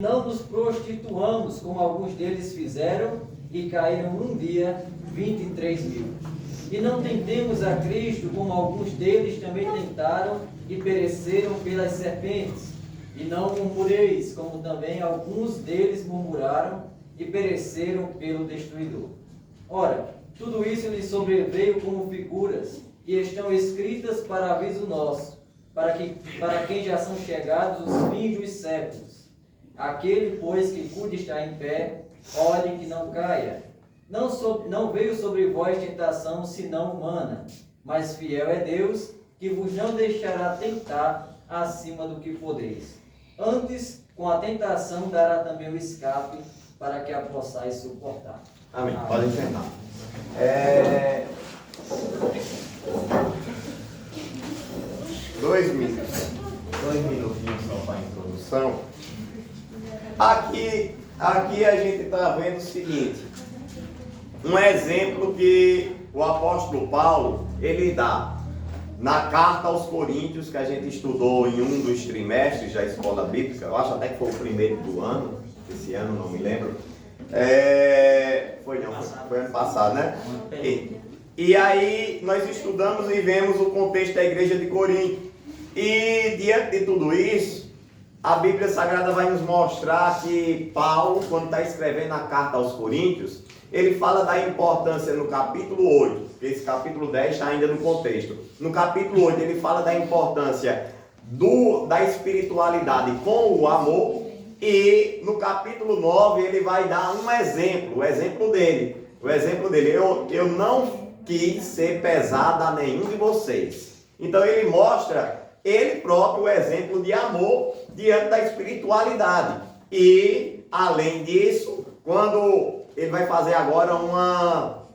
Não nos prostituamos, como alguns deles fizeram, e caíram num dia 23.000. E não tentemos a Cristo, como alguns deles também tentaram, e pereceram pelas serpentes. E não murmureis, como também alguns deles murmuraram, e pereceram pelo destruidor. Ora, tudo isso lhes sobreveio como figuras, e estão escritas para aviso nosso, para quem já são chegados os fins dos séculos. Aquele, pois, que cuide estar em pé, olhe que não caia. Não veio sobre vós tentação, senão humana, mas fiel é Deus, que vos não deixará tentar acima do que podeis. Antes, com a tentação, dará também o escape, para que a possais suportar. Amém. Pode encerrar. 2 minutos. 2 minutinhos só para a introdução. Aqui a gente está vendo o seguinte. Um exemplo que o apóstolo Paulo, ele dá na carta aos Coríntios, que a gente estudou em um dos trimestres da escola bíblica. Eu acho até que foi o primeiro do ano. Esse ano, não me lembro. Foi ano passado, né? E aí nós estudamos e vemos o contexto da igreja de Corinto. E diante de tudo isso, a Bíblia Sagrada vai nos mostrar que Paulo, quando está escrevendo a carta aos Coríntios, ele fala da importância no capítulo 8, porque esse capítulo 10 está ainda no contexto. No capítulo 8 ele fala da importância da espiritualidade com o amor, e no capítulo 9 ele vai dar um exemplo, o exemplo dele. Eu não quis ser pesado a nenhum de vocês. Então ele mostra ele próprio o exemplo de amor diante da espiritualidade. E, além disso, quando ele vai fazer agora uma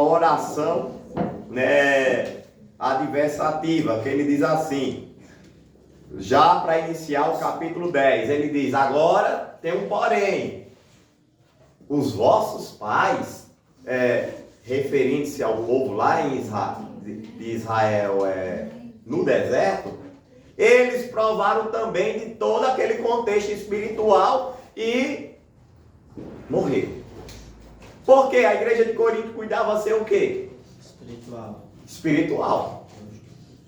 oração, né, adversativa, que ele diz assim, já para iniciar o capítulo 10, ele diz, agora tem um porém, os vossos pais, referindo-se ao povo lá em Israel, no deserto, eles provaram também de todo aquele contexto espiritual e morreram. Porque a igreja de Corinto cuidava ser o quê? Espiritual.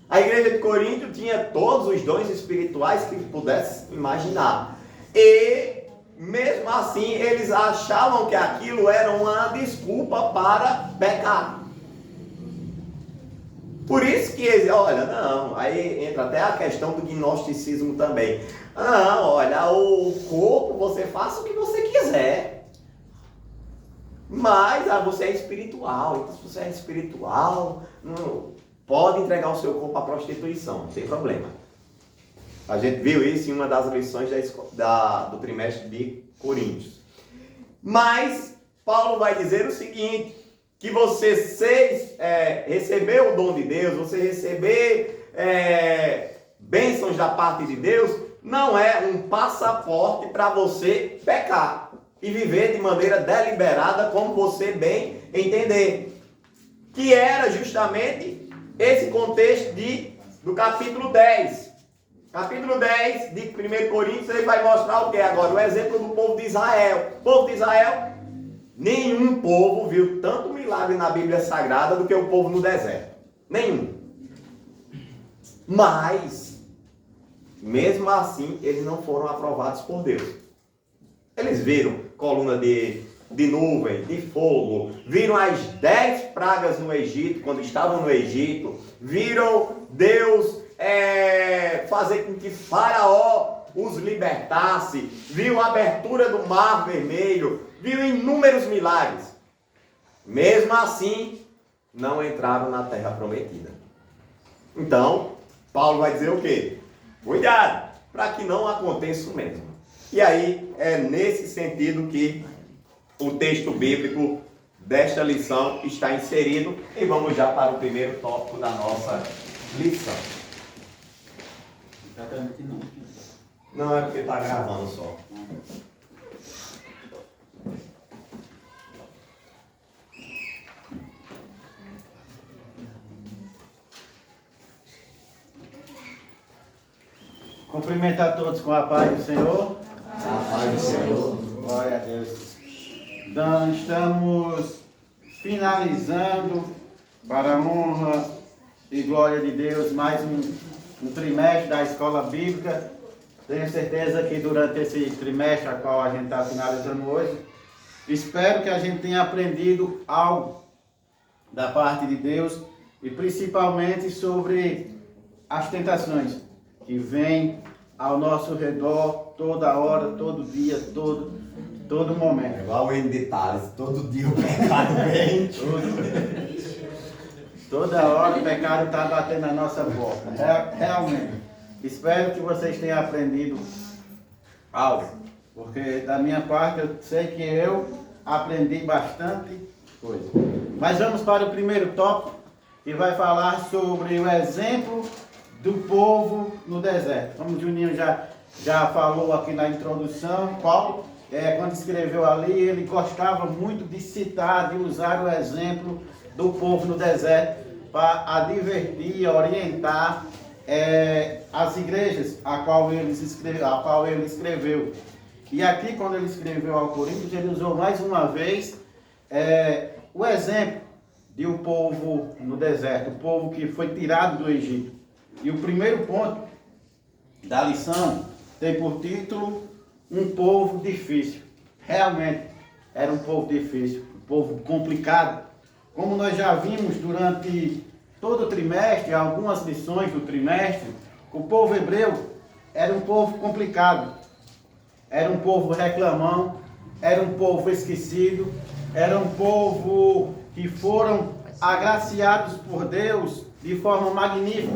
A igreja de Corinto tinha todos os dons espirituais que pudesse imaginar. E, mesmo assim, eles achavam que aquilo era uma desculpa para pecar. Por isso que eles, olha, não, aí entra até a questão do gnosticismo também. Não, olha, o corpo, você faça o que você quiser. Mas você é espiritual, então se você é espiritual, pode entregar o seu corpo à prostituição, não tem problema. A gente viu isso em uma das lições do trimestre de Coríntios. Mas Paulo vai dizer o seguinte, que você receber o dom de Deus, você receber bênçãos da parte de Deus, não é um passaporte para você pecar e viver de maneira deliberada, como você bem entender. Que era justamente esse contexto do capítulo 10. Capítulo 10 de 1 Coríntios, ele vai mostrar o que agora? O exemplo do povo de Israel. O povo de Israel, nenhum povo viu tanto milagre na Bíblia Sagrada do que o povo no deserto. Nenhum. Mas, mesmo assim, eles não foram aprovados por Deus. Eles viram coluna de nuvem, de fogo, viram as 10 pragas no Egito, quando estavam no Egito, viram Deus fazer com que Faraó os libertasse, viu a abertura do Mar Vermelho, viu inúmeros milagres. Mesmo assim, não entraram na terra prometida. Então, Paulo vai dizer o quê? Cuidado, para que não aconteça o mesmo. E aí, é nesse sentido que o texto bíblico desta lição está inserido. E vamos já para o primeiro tópico da nossa lição. Não, é porque está gravando só. Cumprimento a todos com a paz do Senhor. Glória a Deus. Então, estamos finalizando, para a honra e glória de Deus, mais um trimestre da Escola Bíblica. Tenho certeza que durante esse trimestre, a qual a gente está finalizando hoje, espero que a gente tenha aprendido algo da parte de Deus e principalmente sobre as tentações que vêm ao nosso redor toda hora, todo dia, todo momento. Igual em detalhes, todo dia o pecado vem. Toda hora o pecado está batendo na nossa porta. Realmente. Espero que vocês tenham aprendido algo. Porque da minha parte eu sei que eu aprendi bastante coisa. Mas vamos para o primeiro tópico, que vai falar sobre o exemplo do povo no deserto. Como o Juninho já falou aqui na introdução, Paulo, quando escreveu ali, ele gostava muito de citar, de usar o exemplo do povo no deserto para advertir, orientar as igrejas a qual ele escreveu. E aqui, quando ele escreveu ao Coríntios, ele usou mais uma vez o exemplo de um povo no deserto, o povo que foi tirado do Egito. E o primeiro ponto da lição tem por título um povo difícil. Realmente era um povo difícil, um povo complicado. Como nós já vimos durante todo o trimestre, algumas lições do trimestre, o povo hebreu era um povo complicado. Era um povo reclamão, era um povo esquecido, era um povo que foram agraciados por Deus de forma magnífica.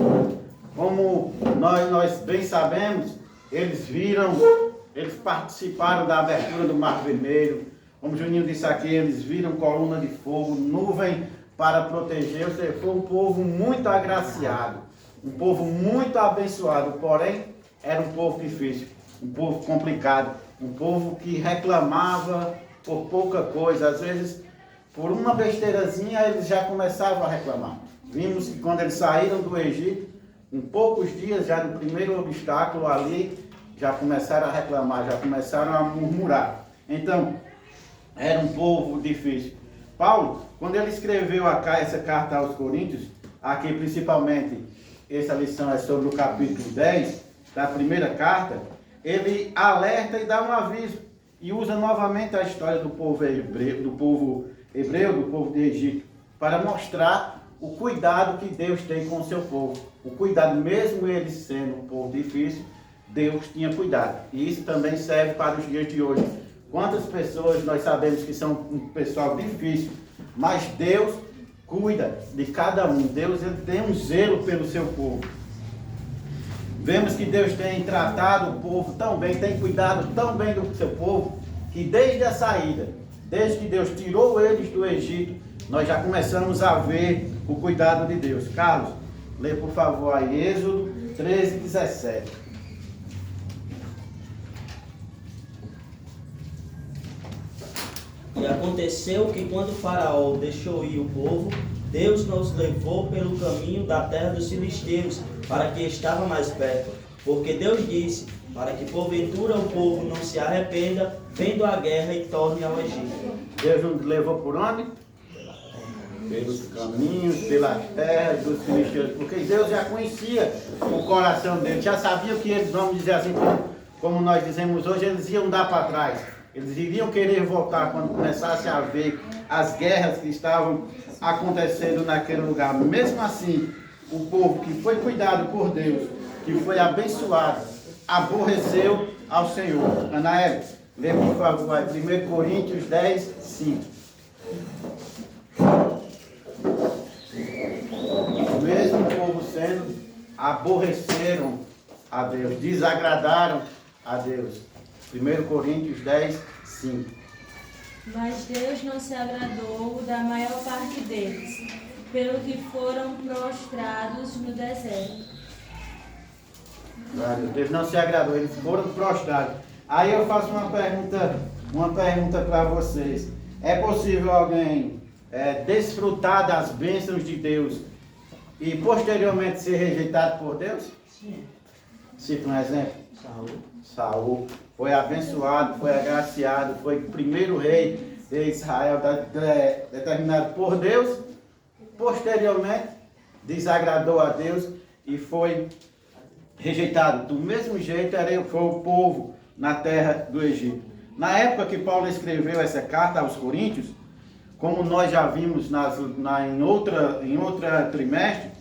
Como nós bem sabemos, eles participaram da abertura do Mar Vermelho. Como o Juninho disse aqui, eles viram coluna de fogo, nuvem para proteger. Ou seja, foi um povo muito agraciado, um povo muito abençoado, porém era um povo difícil, um povo complicado, um povo que reclamava por pouca coisa. Às vezes, por uma besteirazinha, eles já começavam a reclamar. Vimos que quando eles saíram do Egito, em poucos dias, já no primeiro obstáculo ali, já começaram a reclamar, já começaram a murmurar. Então, era um povo difícil. Paulo, quando ele escreveu essa carta aos Coríntios, aqui principalmente, essa lição é sobre o capítulo 10 da primeira carta, ele alerta e dá um aviso, e usa novamente a história do povo hebreu, do povo de Egito, para mostrar o cuidado que Deus tem com o seu povo. O cuidado, mesmo eles sendo um povo difícil, Deus tinha cuidado. E isso também serve para os dias de hoje. Quantas pessoas nós sabemos que são um pessoal difícil, mas Deus cuida de cada um. Deus, ele tem um zelo pelo seu povo. Vemos que Deus tem tratado o povo tão bem, tem cuidado tão bem do seu povo, que desde a saída, desde que Deus tirou eles do Egito, nós já começamos a ver o cuidado de Deus. Carlos, lê por favor aí Êxodo 13, 17. E aconteceu que quando Faraó deixou ir o povo, Deus nos levou pelo caminho da terra dos filisteus, para que estava mais perto. Porque Deus disse, para que porventura o povo não se arrependa, vendo a guerra e torne ao Egito. Deus nos levou por onde? Pelos caminhos, pelas terras dos filisteus, porque Deus já conhecia o coração deles, já sabia que eles, vamos dizer assim, como nós dizemos hoje, eles iam dar para trás. Eles iriam querer voltar quando começasse a ver as guerras que estavam acontecendo naquele lugar. Mesmo assim, o povo que foi cuidado por Deus, que foi abençoado, aborreceu ao Senhor. Anael, lê por favor aí, 1 Coríntios 10, 5. Mesmo o povo sendo, aborreceram a Deus, desagradaram a Deus. 1 Coríntios 10, 5. Mas Deus não se agradou da maior parte deles, pelo que foram prostrados no deserto. Deus não se agradou, eles foram prostrados. Aí eu faço uma pergunta para vocês. É possível alguém desfrutar das bênçãos de Deus e posteriormente ser rejeitado por Deus? Sim. Cita um exemplo. Saúl. Saul foi abençoado, foi agraciado, foi o primeiro rei de Israel determinado por Deus. Posteriormente, desagradou a Deus e foi rejeitado. Do mesmo jeito, foi o povo na terra do Egito. Na época que Paulo escreveu essa carta aos Coríntios, como nós já vimos em outra trimestre,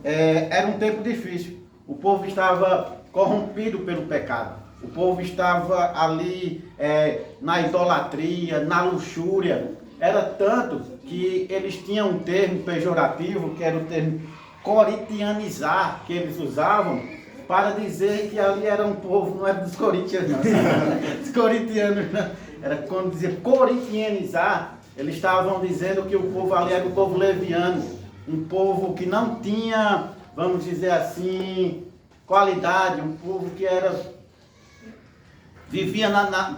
era um tempo difícil. O povo estava corrompido pelo pecado. O povo estava ali na idolatria, na luxúria. Era tanto que eles tinham um termo pejorativo, que era o termo corintianizar, que eles usavam para dizer que ali era um povo, não era dos corintianos, não. Dos corintianos, não. Era quando dizia corintianizar, eles estavam dizendo que o povo ali era um povo leviano, um povo que não tinha, vamos dizer assim, qualidade, um povo que vivia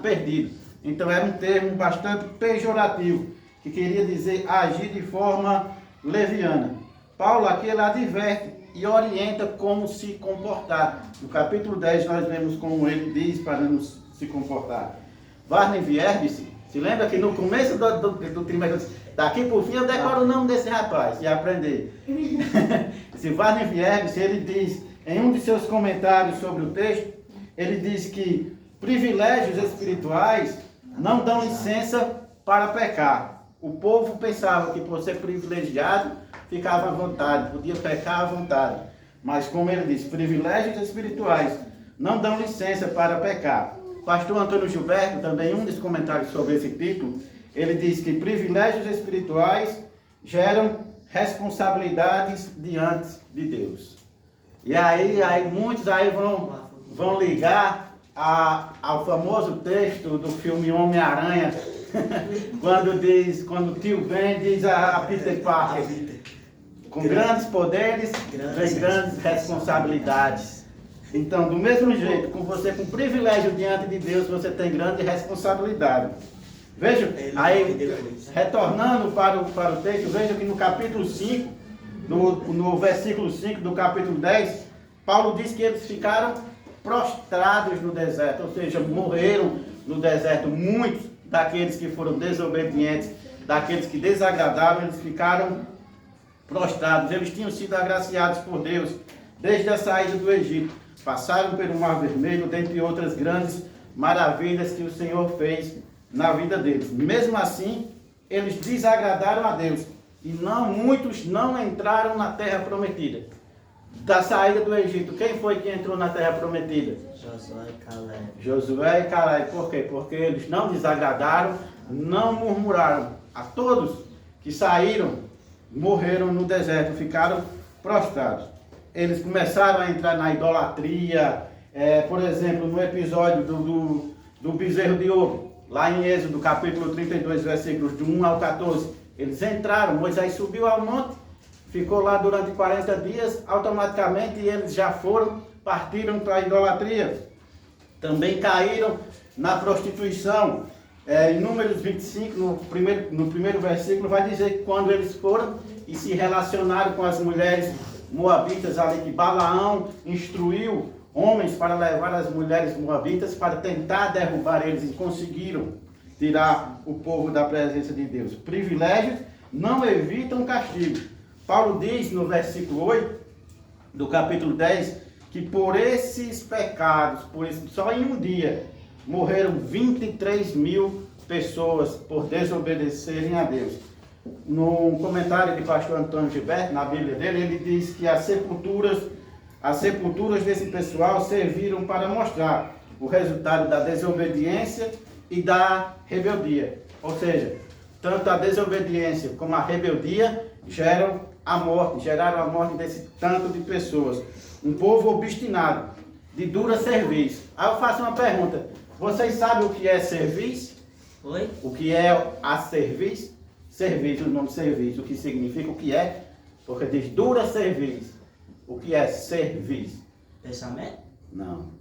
perdido. Então era um termo bastante pejorativo, que queria dizer agir de forma leviana. Paulo aqui ele adverte e orienta como se comportar. No capítulo 10 nós vemos como ele diz para nos se comportar. Varney Vierbis, se lembra que no começo do trimestre, daqui por fim eu decoro o nome desse rapaz e aprender. Esse Varney Vierbis, ele diz, em um de seus comentários sobre o texto, ele diz que privilégios espirituais não dão licença para pecar. O povo pensava que por ser privilegiado, ficava à vontade, podia pecar à vontade. Mas como ele diz, privilégios espirituais não dão licença para pecar. Pastor Antônio Gilberto, também um dos comentários sobre esse título, ele diz que privilégios espirituais geram responsabilidades diante de Deus. E aí muitos aí vão ligar ao famoso texto do filme Homem-Aranha, quando o tio Ben diz a Peter Parker, com grandes poderes, vem grandes responsabilidades. Então, do mesmo jeito, com privilégio diante de Deus, você tem grande responsabilidade. Veja, aí, retornando para o texto, veja que no capítulo 5, no versículo 5 do capítulo 10, Paulo diz que eles ficaram prostrados no deserto, ou seja, morreram no deserto. Muitos daqueles que foram desobedientes, daqueles que desagradaram, eles ficaram prostrados. Eles tinham sido agraciados por Deus desde a saída do Egito. Passaram pelo Mar Vermelho, dentre outras grandes maravilhas que o Senhor fez na vida deles. Mesmo assim, eles desagradaram a Deus. E muitos não entraram na terra prometida. Da saída do Egito, quem foi que entrou na terra prometida? Josué e Caleb. Josué e Caleb. Por quê? Porque eles não desagradaram, não murmuraram. A todos que saíram, morreram no deserto, ficaram prostrados. Eles começaram a entrar na idolatria, por exemplo, no episódio do bezerro de ouro, lá em Êxodo, capítulo 32, versículos de 1 ao 14. Eles entraram, Moisés subiu ao monte, ficou lá durante 40 dias, automaticamente eles já partiram para a idolatria. Também caíram na prostituição. Em Números 25, no primeiro versículo, vai dizer que quando eles foram e se relacionaram com as mulheres moabitas ali, que Balaão instruiu homens para levar as mulheres moabitas para tentar derrubar eles, e conseguiram tirar o povo da presença de Deus. Privilégios não evitam castigo. Paulo diz no versículo 8 do capítulo 10 que por esses pecados, só em um dia, morreram 23 mil pessoas por desobedecerem a Deus. No comentário de pastor Antônio Gilberto, na Bíblia dele, ele diz que as sepulturas desse pessoal serviram para mostrar o resultado da desobediência e da rebeldia. Ou seja, tanto a desobediência como a rebeldia geraram a morte desse tanto de pessoas. Um povo obstinado, de dura serviço. Aí eu faço uma pergunta: vocês sabem o que é serviço? Oi? O que é a serviço? Serviço, o nome serviço, o que significa, o que é? Porque diz dura serviço. O que é serviço? Pensamento? Não.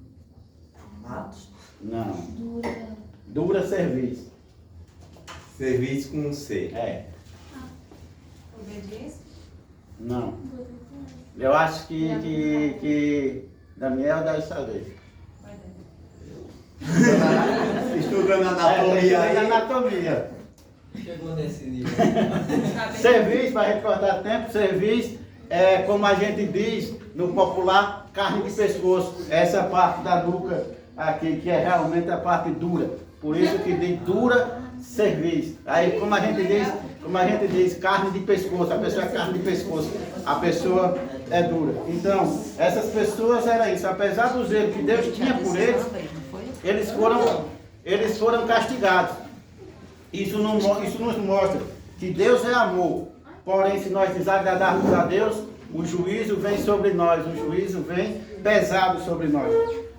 Atos? Não. Dura serviço. Serviço com um C. É. Obediência? Não. Eu acho que Daniel deve saber. Estudando Anatomia. anatomia aí. Anatomia. Chegou nesse nível. Serviço, para recortar tempo, serviço é, como a gente diz no popular, carne de pescoço. Essa parte da nuca aqui, que é realmente a parte dura. Por isso que diz dura serviço. Aí como a gente diz carne de pescoço, a pessoa é carne de pescoço, a pessoa é dura. Então, essas pessoas eram isso, apesar do zelo que Deus tinha por eles, eles foram castigados. Isso nos mostra que Deus é amor. Porém, se nós desagradarmos a Deus, o juízo vem sobre nós, o juízo vem pesado sobre nós.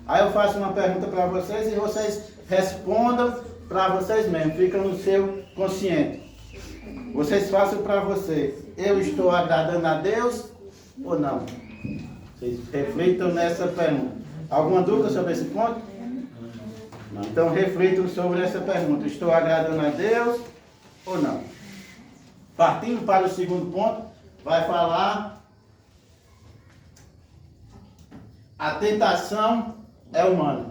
Aí eu faço uma pergunta para vocês e vocês respondam para vocês mesmos, fica no seu consciente. Vocês façam para vocês, eu estou agradando a Deus ou não? Vocês reflitam nessa pergunta. Alguma dúvida sobre esse ponto? Não. Então reflitam sobre essa pergunta, estou agradando a Deus ou não? Partindo para o segundo ponto, vai falar a tentação é humana.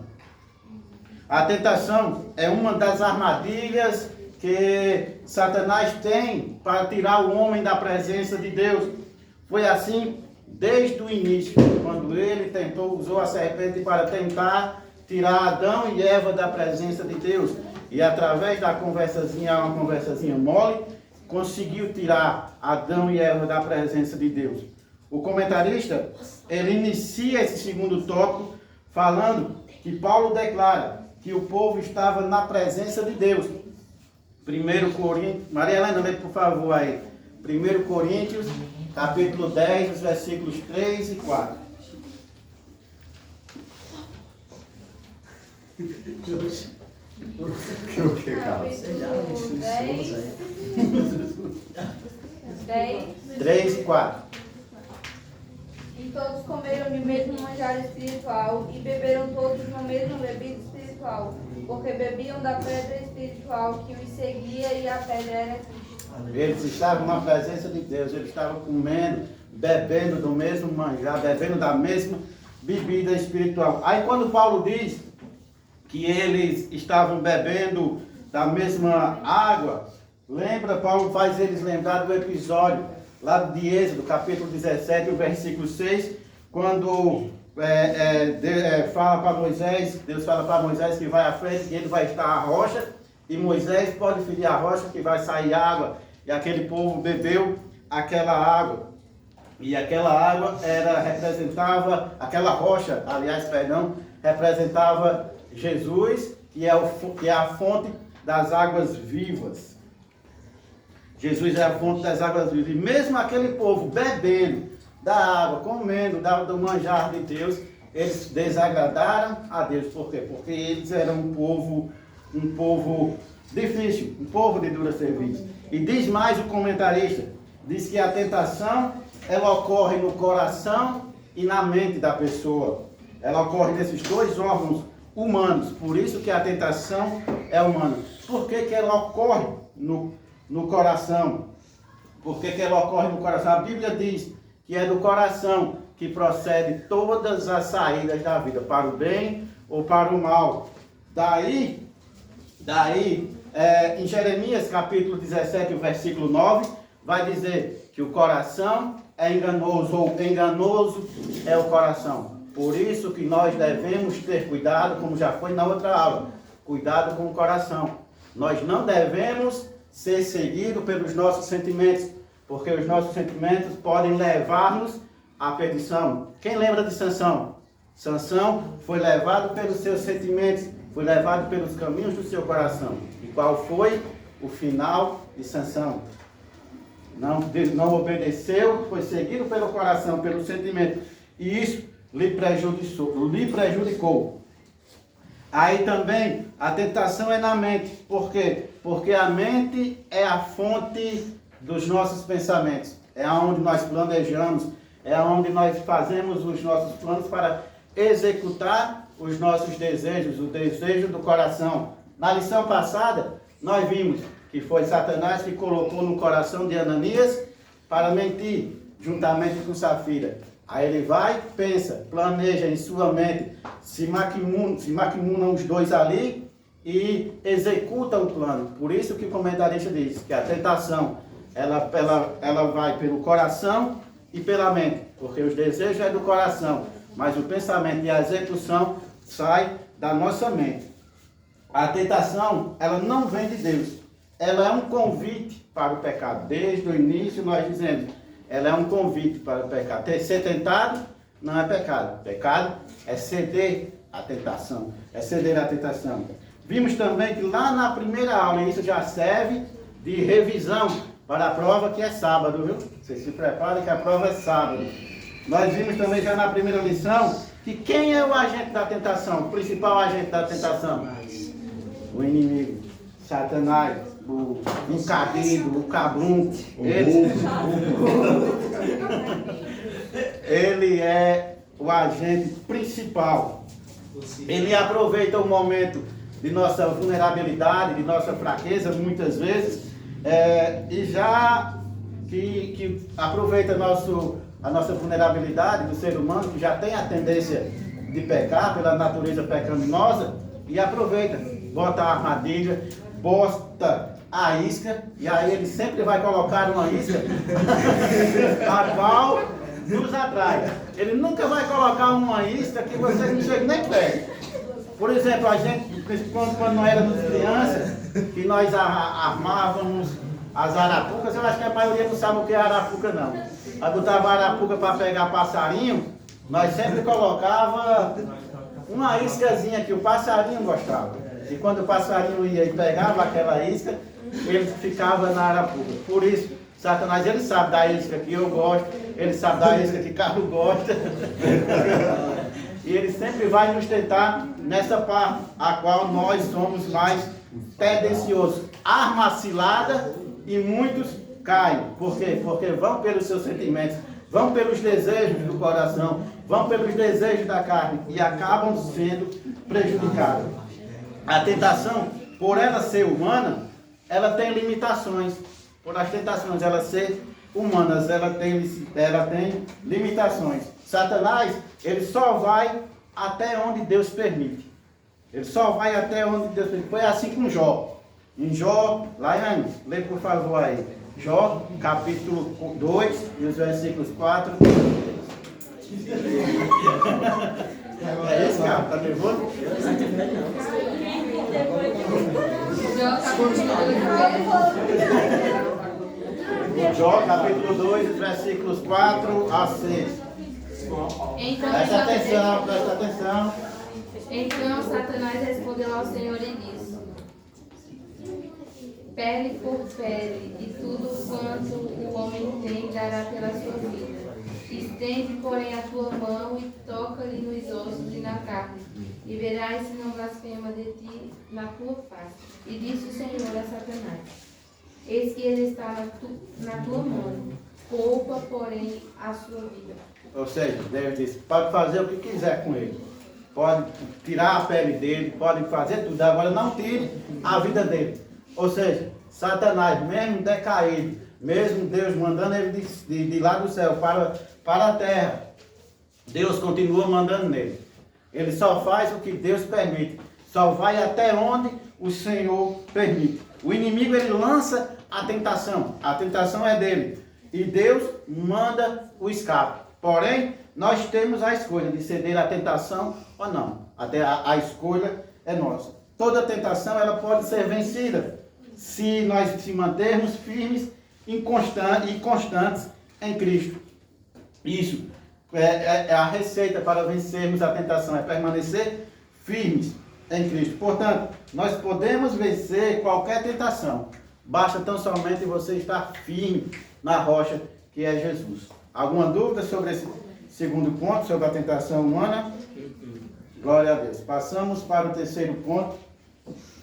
A tentação é uma das armadilhas que Satanás tem para tirar o homem da presença de Deus. Foi assim desde o início, quando ele usou a serpente para tentar tirar Adão e Eva da presença de Deus. E através da uma conversazinha mole, conseguiu tirar Adão e Eva da presença de Deus. O comentarista, ele inicia esse segundo tópico falando que Paulo declara que o povo estava na presença de Deus. 1 Coríntios, Maria Helena, lê por favor aí. 1 Coríntios, capítulo 10, os versículos 3 e 4. O que, Carlos? 3 e 4. E todos comeram do mesmo manjar espiritual e beberam todos no mesmo bebida espiritual, porque bebiam da pedra espiritual que os seguia e a pedra era Cristo. Eles estavam na presença de Deus, eles estavam comendo, bebendo do mesmo manjar, bebendo da mesma bebida espiritual. Aí quando Paulo diz que eles estavam bebendo da mesma água, lembra, Paulo faz eles lembrar do episódio lá de Êxodo, capítulo 17, o versículo 6, quando fala para Moisés, Deus fala para Moisés que vai à frente, que ele vai estar à rocha, e Moisés pode ferir a rocha que vai sair água, e aquele povo bebeu aquela água. E aquela água aquela rocha, representava Jesus, que é a fonte das águas vivas. Jesus é a fonte das águas vivas. E mesmo aquele povo bebendo da água, comendo do manjar de Deus, eles desagradaram a Deus. Por quê? Porque eles eram um povo difícil, um povo de dura serviço. E diz mais o comentarista, diz que a tentação, ela ocorre no coração e na mente da pessoa. Ela ocorre nesses dois órgãos humanos. Por isso que a tentação é humana. Por que que ela ocorre no coração? Por que que ela ocorre no coração? A Bíblia diz que é do coração que procede todas as saídas da vida, para o bem ou para o mal. Daí em Jeremias capítulo 17, versículo 9, vai dizer que o coração é enganoso, ou enganoso é o coração. Por isso que nós devemos ter cuidado, como já foi na outra aula, cuidado com o coração. Nós não devemos ser seguidos pelos nossos sentimentos, porque os nossos sentimentos podem levar-nos à perdição. Quem lembra de Sansão? Sansão foi levado pelos seus sentimentos, foi levado pelos caminhos do seu coração. E qual foi o final de Sansão? Não obedeceu, foi seguido pelo coração, pelo sentimento. E isso lhe prejudicou. Aí também a tentação é na mente. Por quê? Porque a mente é a fonte dos nossos pensamentos. É onde nós planejamos, é onde nós fazemos os nossos planos para executar os nossos desejos, o desejo do coração. Na lição passada, nós vimos que foi Satanás que colocou no coração de Ananias para mentir, juntamente com Safira. Aí ele vai, pensa, planeja em sua mente, se maquimunam os dois ali e executa o plano. Por isso que o comentarista diz que a tentação, ela vai pelo coração e pela mente, porque os desejos é do coração, mas o pensamento e a execução sai da nossa mente. A tentação, ela não vem de Deus, ela é um convite para o pecado. Desde o início nós dizemos, ela é um convite para o pecado. Ser tentado não é pecado. Pecado é ceder à tentação. É ceder à tentação. Vimos também que lá na primeira aula, e isso já serve de revisão para a prova que é sábado, viu? Você se prepara que a prova é sábado. Nós vimos também já na primeira lição que quem é o agente da tentação? O principal agente da tentação? O inimigo. Satanás. O encardido, o cabrunco, ele é o agente principal. Ele aproveita o momento de nossa vulnerabilidade, de nossa fraqueza, muitas vezes, e já que aproveita a nossa vulnerabilidade do ser humano, que já tem a tendência de pecar pela natureza pecaminosa, e aproveita, bota a armadilha, bota a isca, e aí ele sempre vai colocar uma isca a qual nos atrai. Ele nunca vai colocar uma isca que você não chega nem perto. Por exemplo, a gente, principalmente quando nós éramos crianças, que nós armávamos as arapucas, eu acho que a maioria não sabe o que é arapuca não. Aí botava arapuca para pegar passarinho, nós sempre colocava uma iscazinha que o passarinho gostava. E quando o passarinho ia e pegava aquela isca, ele ficava na arapuca. Por isso, Satanás, ele sabe da isca que eu gosto, ele sabe da isca que Carlos gosta. E ele sempre vai nos tentar nessa parte, a qual nós somos mais tendenciosos. Arma cilada e muitos caem. Por quê? Porque vão pelos seus sentimentos, vão pelos desejos do coração, vão pelos desejos da carne e acabam sendo prejudicados. A tentação, por ela ser humana, ela tem limitações. Por as tentações ela ser humanas, ela tem limitações. Satanás, ele só vai até onde Deus permite. Ele só vai até onde Deus permite. Foi assim com Jó. Em Jó, lá em Anos, lê por favor aí. Jó, capítulo 2, e os versículos 4 e 3. É isso, cara? Tá nervoso? Jó, capítulo 2, os versículos 4 a 6. Presta atenção. Então Satanás respondeu ao Senhor e disse: pele por pele, e tudo quanto o homem tem dará pela sua vida. Estende, porém, a tua mão e toca-lhe nos ossos e na carne, e verás se não blasfema de ti na tua face. E disse o Senhor a Satanás: eis que ele está na tua mão, poupa, porém, a sua vida. Ou seja, Deus disse, pode fazer o que quiser com ele. Pode tirar a pele dele, pode fazer tudo. Agora não tire a vida dele. Ou seja, Satanás, mesmo decaído, mesmo Deus mandando ele de lá do céu para a terra, Deus continua mandando nele. Ele só faz o que Deus permite. Só vai até onde o Senhor permite. O inimigo, ele lança a tentação. A tentação é dele. E Deus manda o escape. Porém, nós temos a escolha de ceder à tentação ou não. Até a escolha é nossa. Toda tentação, ela pode ser vencida se nós se mantermos firmes e constantes em Cristo. Isso é a receita para vencermos a tentação, é permanecer firmes em Cristo. Portanto, nós podemos vencer qualquer tentação. Basta tão somente você estar firme na rocha que é Jesus. Alguma dúvida sobre esse segundo ponto, sobre a tentação humana? Glória a Deus. Passamos para o terceiro ponto,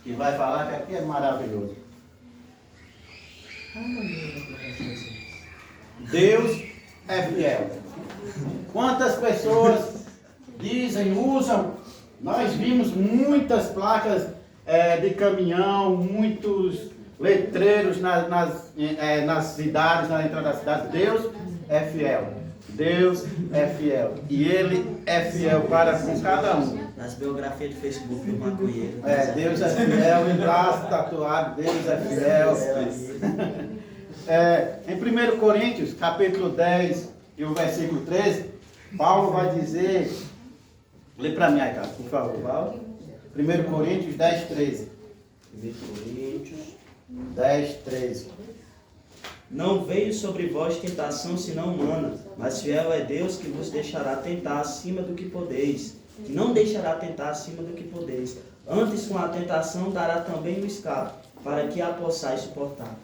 que vai falar que aqui é maravilhoso. Deus é fiel. Quantas pessoas dizem, usam, nós vimos muitas placas de caminhão, muitos letreiros nas cidades, na entrada da cidade. Deus é fiel. Deus é fiel. E Ele é fiel para com cada um. Nas biografias de Facebook do maconheiro. Deus é fiel, em braço tatuado, Deus é fiel. Em 1 Coríntios, capítulo 10 e o versículo 13, Paulo vai dizer, lê para mim aí, cara, por favor, Paulo. 1 Coríntios 10, 13. 1 Coríntios 10, 13. Não veio sobre vós tentação senão humana, mas fiel é Deus que vos deixará tentar acima do que podeis, que não deixará tentar acima do que podeis. Antes com a tentação dará também o escape, para que a possais suportar.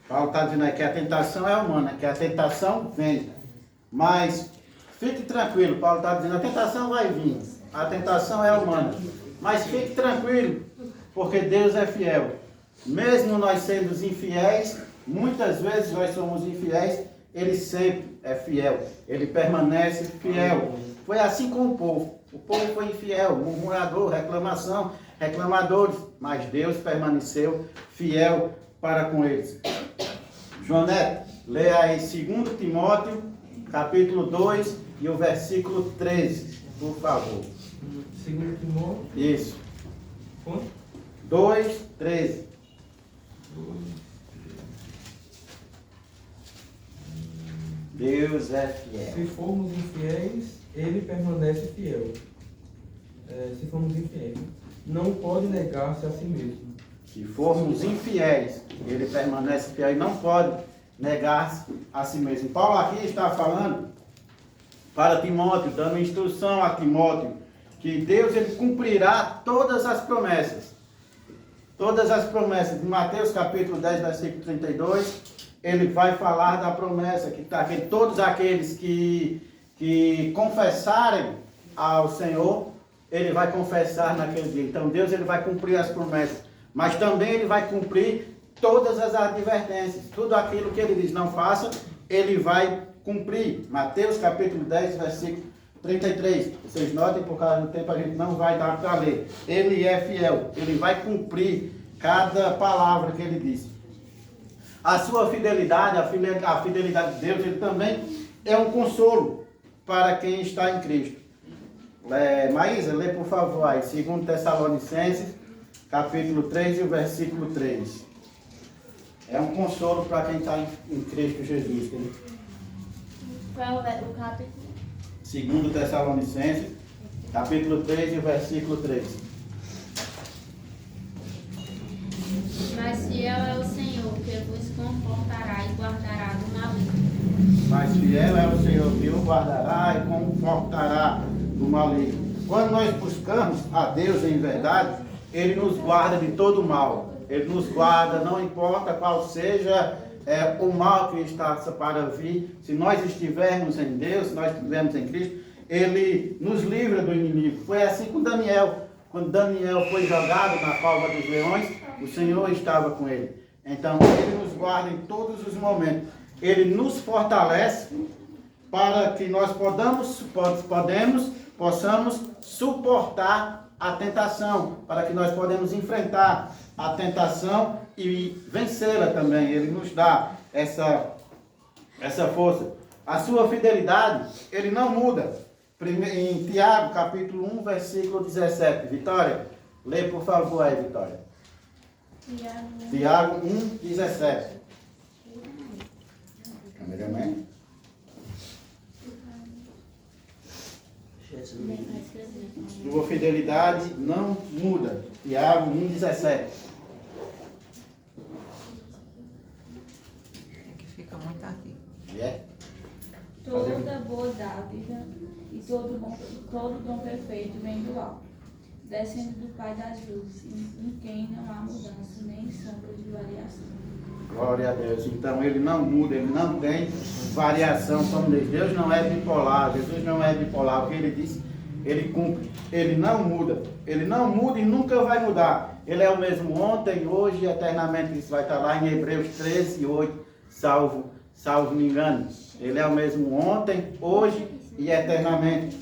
Paulo está dizendo que a tentação é humana, que a tentação vem. Mas fique tranquilo, Paulo está dizendo, a tentação vai vir. A tentação é humana. Mas fique tranquilo, porque Deus é fiel. Mesmo nós sendo infiéis, muitas vezes nós somos infiéis, Ele sempre é fiel. Ele permanece fiel. Foi assim com o povo. O povo foi infiel, murmurador, reclamadores. Mas Deus permaneceu fiel para com eles. João Neto, leia aí 2 Timóteo, capítulo 2 e o versículo 13, por favor. 2 Timóteo. Isso. Quanto? 2, 13. Deus é fiel. Se formos infiéis, ele permanece fiel. Se formos infiéis, não pode negar-se a si mesmo. Se formos infiéis, ele permanece fiel e não pode negar-se a si mesmo. Paulo aqui está falando para Timóteo, dando instrução a Timóteo, que Deus ele cumprirá todas as promessas. Todas as promessas. Em Mateus capítulo 10, versículo 32, ele vai falar da promessa, que todos aqueles que confessarem ao Senhor, ele vai confessar naquele dia. Então Deus ele vai cumprir as promessas. Mas também ele vai cumprir todas as advertências. Tudo aquilo que ele diz não faça, ele vai cumprir. Mateus capítulo 10, versículo 33. Vocês notem, por causa do tempo a gente não vai dar para ler. Ele é fiel. Ele vai cumprir cada palavra que ele diz. A sua fidelidade, a fidelidade de Deus, ele também é um consolo para quem está em Cristo. Maísa, lê por favor aí, 2 Tessalonicenses, capítulo 3 e o versículo 3. É um consolo para quem está em Cristo Jesus. Né? Qual é o capítulo? 2 Tessalonicenses, capítulo 3 e o versículo 3. Mas fiel é o Senhor, que vos confortará e guardará do maligno. Mas fiel é o Senhor que o guardará e confortará do maligno. Quando nós buscamos a Deus em verdade, Ele nos guarda de todo mal. Ele nos guarda, não importa qual seja o mal que está para vir. Se nós estivermos em Deus, se nós estivermos em Cristo, Ele nos livra do inimigo. Foi assim com Daniel. Quando Daniel foi jogado na cova dos leões, o Senhor estava com ele. Então, Ele nos guarda em todos os momentos. Ele nos fortalece para que nós possamos suportar a tentação, para que nós podemos enfrentar a tentação e vencê-la também. Ele nos dá essa força. A sua fidelidade, Ele não muda. Em Tiago, capítulo 1, versículo 17. Vitória, lê por favor aí, Vitória. Tiago 1, 17. Cameraman. Sua fidelidade não muda. Tiago 1, 17. Que fica muito aqui. Toda boa dádiva e todo dom perfeito vem do alto, descendo do Pai das luzes, em quem não há mudança nem sombra de variação. Glória a Deus. Então Ele não muda, Ele não tem variação como Deus. Deus não é bipolar, Jesus não é bipolar. O que Ele diz, Ele cumpre. Ele não muda. Ele não muda e nunca vai mudar. Ele é o mesmo ontem, hoje e eternamente. Isso vai estar lá em Hebreus 13, 8, salvo me engano. Ele é o mesmo ontem, hoje e eternamente.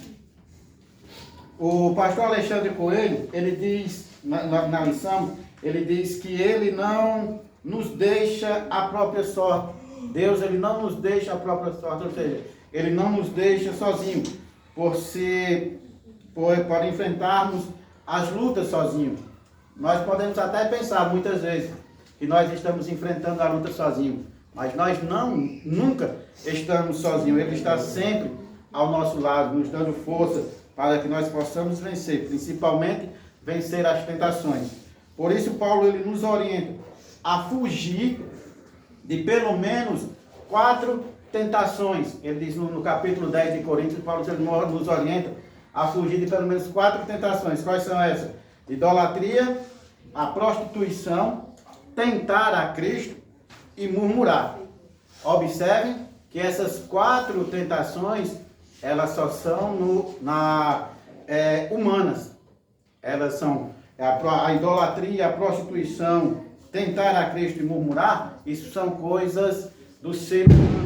O pastor Alexandre Coelho, ele diz, na lição, ele diz que ele não nos deixa a própria sorte. Deus, ele não nos deixa a própria sorte, ou seja, Ele não nos deixa sozinhos para enfrentarmos as lutas sozinhos. Nós podemos até pensar muitas vezes que nós estamos enfrentando a luta sozinhos, mas nós nunca estamos sozinhos. Ele está sempre ao nosso lado, nos dando força para que nós possamos vencer, principalmente vencer as tentações. Por isso Paulo ele nos orienta a fugir de pelo menos 4 tentações. Ele diz no capítulo 10 de Coríntios, Paulo ele nos orienta a fugir de pelo menos 4 tentações. Quais são essas? Idolatria, a prostituição, tentar a Cristo e murmurar. Observem que essas 4 tentações, elas só são humanas. Elas são a idolatria, a prostituição, tentar a Cristo e murmurar, isso são coisas do ser humano.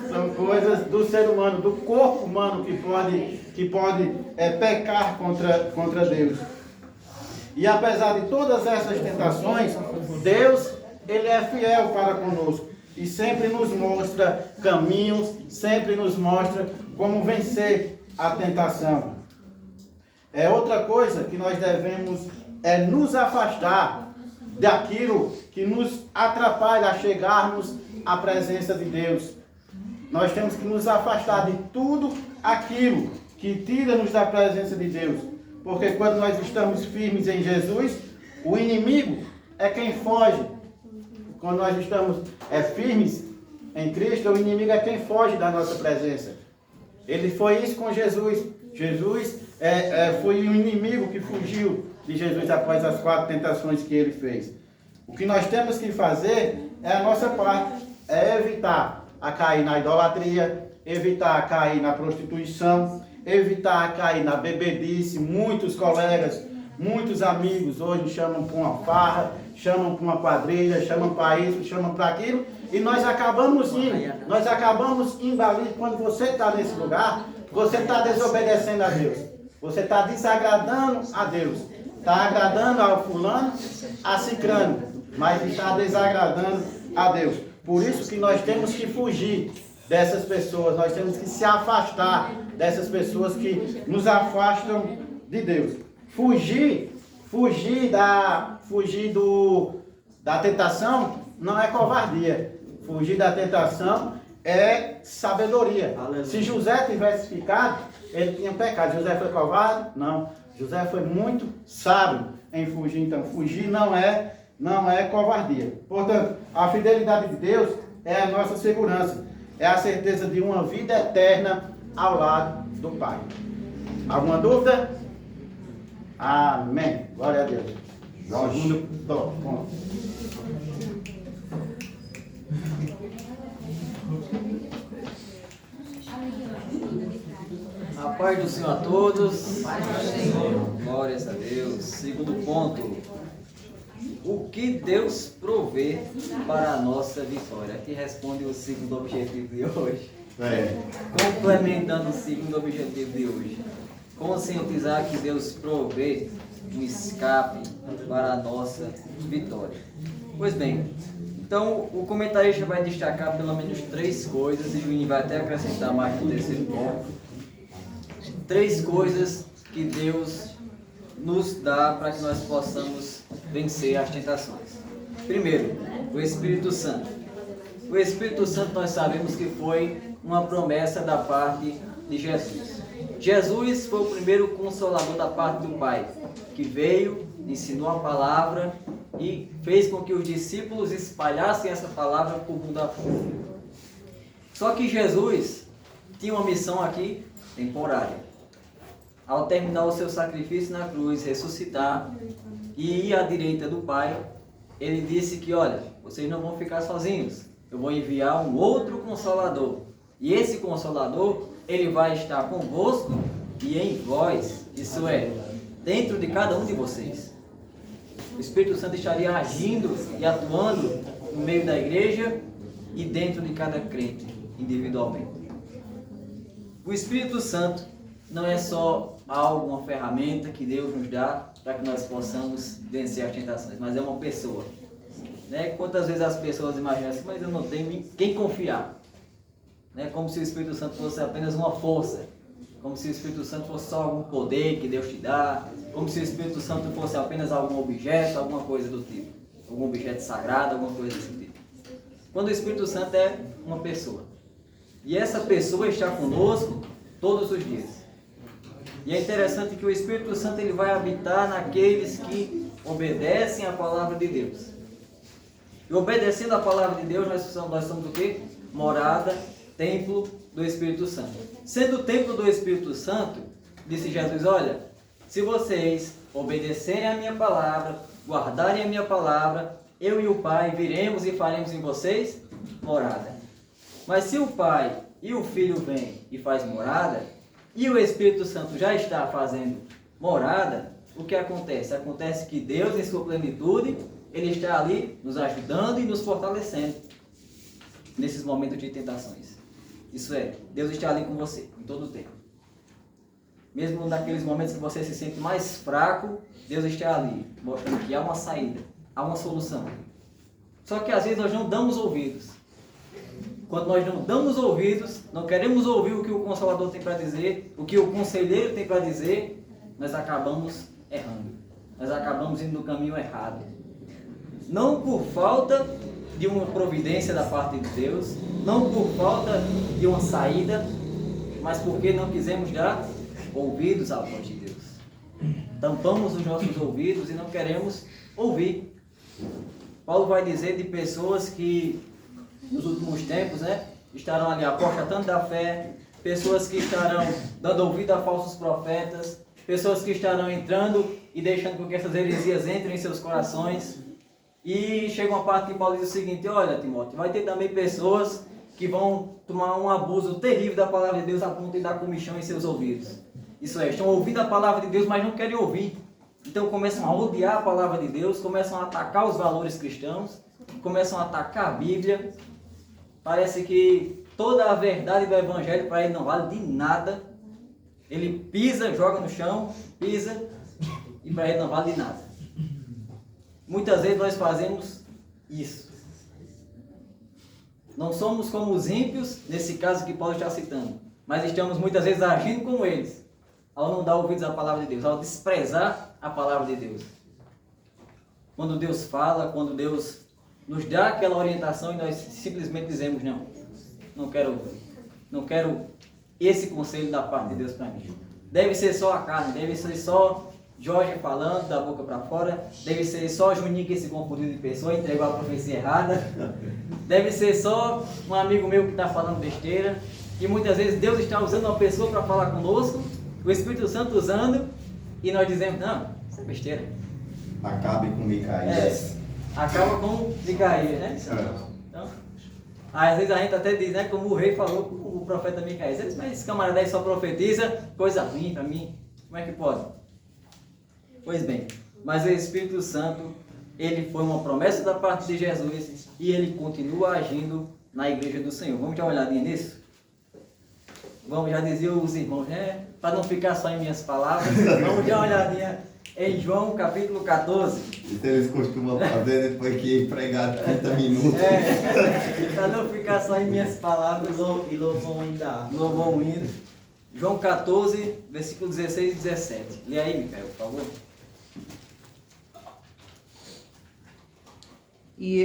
São coisas do ser humano, do corpo humano que pode pecar contra Deus. E apesar de todas essas tentações, Deus ele é fiel para conosco e sempre nos mostra caminhos, sempre nos mostra como vencer a tentação. Outra coisa que nós devemos nos afastar daquilo que nos atrapalha a chegarmos à presença de Deus. Nós temos que nos afastar de tudo aquilo que tira-nos da presença de Deus. Porque quando nós estamos firmes em Jesus, o inimigo é quem foge. Quando nós estamos firmes em Cristo, o inimigo é quem foge da nossa presença. Ele foi isso com Jesus. Jesus foi o inimigo que fugiu de Jesus após as 4 tentações que ele fez. O que nós temos que fazer é a nossa parte, evitar a cair na idolatria, evitar a cair na prostituição, evitar a cair na bebedice. Muitos colegas, muitos amigos hoje chamam para uma farra, chamam para uma quadrilha, chamam para isso, chamam para aquilo, e nós acabamos indo ali. Quando você está nesse lugar, você está desobedecendo a Deus, você está desagradando a Deus, está agradando ao fulano, a cicrano, mas está desagradando a Deus. Por isso que nós temos que fugir dessas pessoas, nós temos que se afastar dessas pessoas que nos afastam de Deus. Fugir da tentação não é covardia. Fugir da tentação é sabedoria. Aleluia. Se José tivesse ficado, ele tinha pecado. José foi covarde? Não. José foi muito sábio em fugir. Então, fugir não é covardia. Portanto, a fidelidade de Deus é a nossa segurança. É a certeza de uma vida eterna ao lado do Pai. Alguma dúvida? Amém. Glória a Deus. Segundo ponto. A paz do Senhor a todos. Glórias a Deus. Segundo ponto. O que Deus provê para a nossa vitória? Aqui responde o segundo objetivo de hoje. Complementando o segundo objetivo de hoje. Conscientizar que Deus provê um escape para a nossa vitória. Pois bem, então o comentarista vai destacar pelo menos 3 coisas, e o Juninho vai até acrescentar mais no terceiro ponto. 3 coisas que Deus nos dá para que nós possamos vencer as tentações. Primeiro, o Espírito Santo. O Espírito Santo nós sabemos que foi uma promessa da parte de Jesus. Jesus foi o primeiro consolador da parte do Pai, que veio, ensinou a palavra e fez com que os discípulos espalhassem essa palavra por mundo afora. Só que Jesus tinha uma missão aqui temporária. Ao terminar o seu sacrifício na cruz, ressuscitar e ir à direita do Pai, ele disse que, olha, vocês não vão ficar sozinhos, eu vou enviar um outro Consolador. E esse Consolador, ele vai estar convosco e em vós, isso é, dentro de cada um de vocês. O Espírito Santo estaria agindo e atuando no meio da igreja e dentro de cada crente, individualmente. O Espírito Santo não é só algo, uma ferramenta que Deus nos dá para que nós possamos vencer as tentações, mas é uma pessoa. Né? Quantas vezes as pessoas imaginam assim, mas eu não tenho em quem confiar. Né? Como se o Espírito Santo fosse apenas uma força. Como se o Espírito Santo fosse só algum poder que Deus te dá. Como se o Espírito Santo fosse apenas algum objeto, alguma coisa do tipo. Algum objeto sagrado, alguma coisa desse tipo. Quando o Espírito Santo é uma pessoa. E essa pessoa está conosco todos os dias. E é interessante que o Espírito Santo ele vai habitar naqueles que obedecem à palavra de Deus. E obedecendo à palavra de Deus, nós somos o quê? Morada, templo do Espírito Santo. Sendo o templo do Espírito Santo, disse Jesus, olha, se vocês obedecerem à minha palavra, guardarem a minha palavra, eu e o Pai viremos e faremos em vocês morada. Mas se o Pai e o Filho vêm e faz morada, e o Espírito Santo já está fazendo morada, o que acontece? Acontece que Deus, em sua plenitude, Ele está ali nos ajudando e nos fortalecendo nesses momentos de tentações. Isso é, Deus está ali com você, em todo o tempo. Mesmo naqueles momentos que você se sente mais fraco, Deus está ali, mostrando que há uma saída, há uma solução. Só que às vezes nós não damos ouvidos. Quando nós não damos ouvidos, não queremos ouvir o que o Consolador tem para dizer, o que o Conselheiro tem para dizer, nós acabamos errando. Nós acabamos indo no caminho errado. Não por falta de uma providência da parte de Deus, não por falta de uma saída, mas porque não quisemos dar ouvidos à voz de Deus. Tampamos os nossos ouvidos e não queremos ouvir. Paulo vai dizer de pessoas que nos últimos tempos, estarão ali apostatando da fé, pessoas que estarão dando ouvido a falsos profetas, pessoas que estarão entrando e deixando com que essas heresias entrem em seus corações. E chega uma parte que Paulo diz o seguinte, olha Timóteo, vai ter também pessoas que vão tomar um abuso terrível da palavra de Deus a ponto de dar comichão em seus ouvidos. Isso é, estão ouvindo a palavra de Deus, mas não querem ouvir. Então começam a odiar a palavra de Deus, começam a atacar os valores cristãos, começam a atacar a Bíblia. Parece que toda a verdade do Evangelho para ele não vale de nada. Ele pisa, joga no chão, pisa, e para ele não vale de nada. Muitas vezes nós fazemos isso. Não somos como os ímpios, nesse caso que Paulo está citando, mas estamos muitas vezes agindo como eles, ao não dar ouvidos à palavra de Deus, ao desprezar a palavra de Deus. Quando Deus fala, quando Deus nos dá aquela orientação e nós simplesmente dizemos, não quero ouvir, não quero esse conselho da parte de Deus para mim. Deve ser só a carne, deve ser só Jorge falando da boca para fora, deve ser só Juninho que se confundiu de pessoa, entregou a profecia errada, deve ser só um amigo meu que está falando besteira, e muitas vezes Deus está usando uma pessoa para falar conosco, o Espírito Santo usando, e nós dizemos, não, isso é besteira. Acabe com Micaías. Acaba com Micaías, né? Então, às vezes a gente até diz, como o rei falou com o profeta Micaías, ele diz, mas esse camarada aí só profetiza coisa ruim para mim, como é que pode? Pois bem, mas o Espírito Santo, ele foi uma promessa da parte de Jesus e ele continua agindo na igreja do Senhor. Vamos dar uma olhadinha nisso? Vamos, já diziam os irmãos, para não ficar só em minhas palavras, vamos dar uma olhadinha em João capítulo 14. Isso eles costumam fazer depois que pregar 30 minutos. Para não ficar só em minhas palavras. E louvou ainda. Louvou indo. João 14, versículo 16 e 17. Lê aí, Micael, por favor. E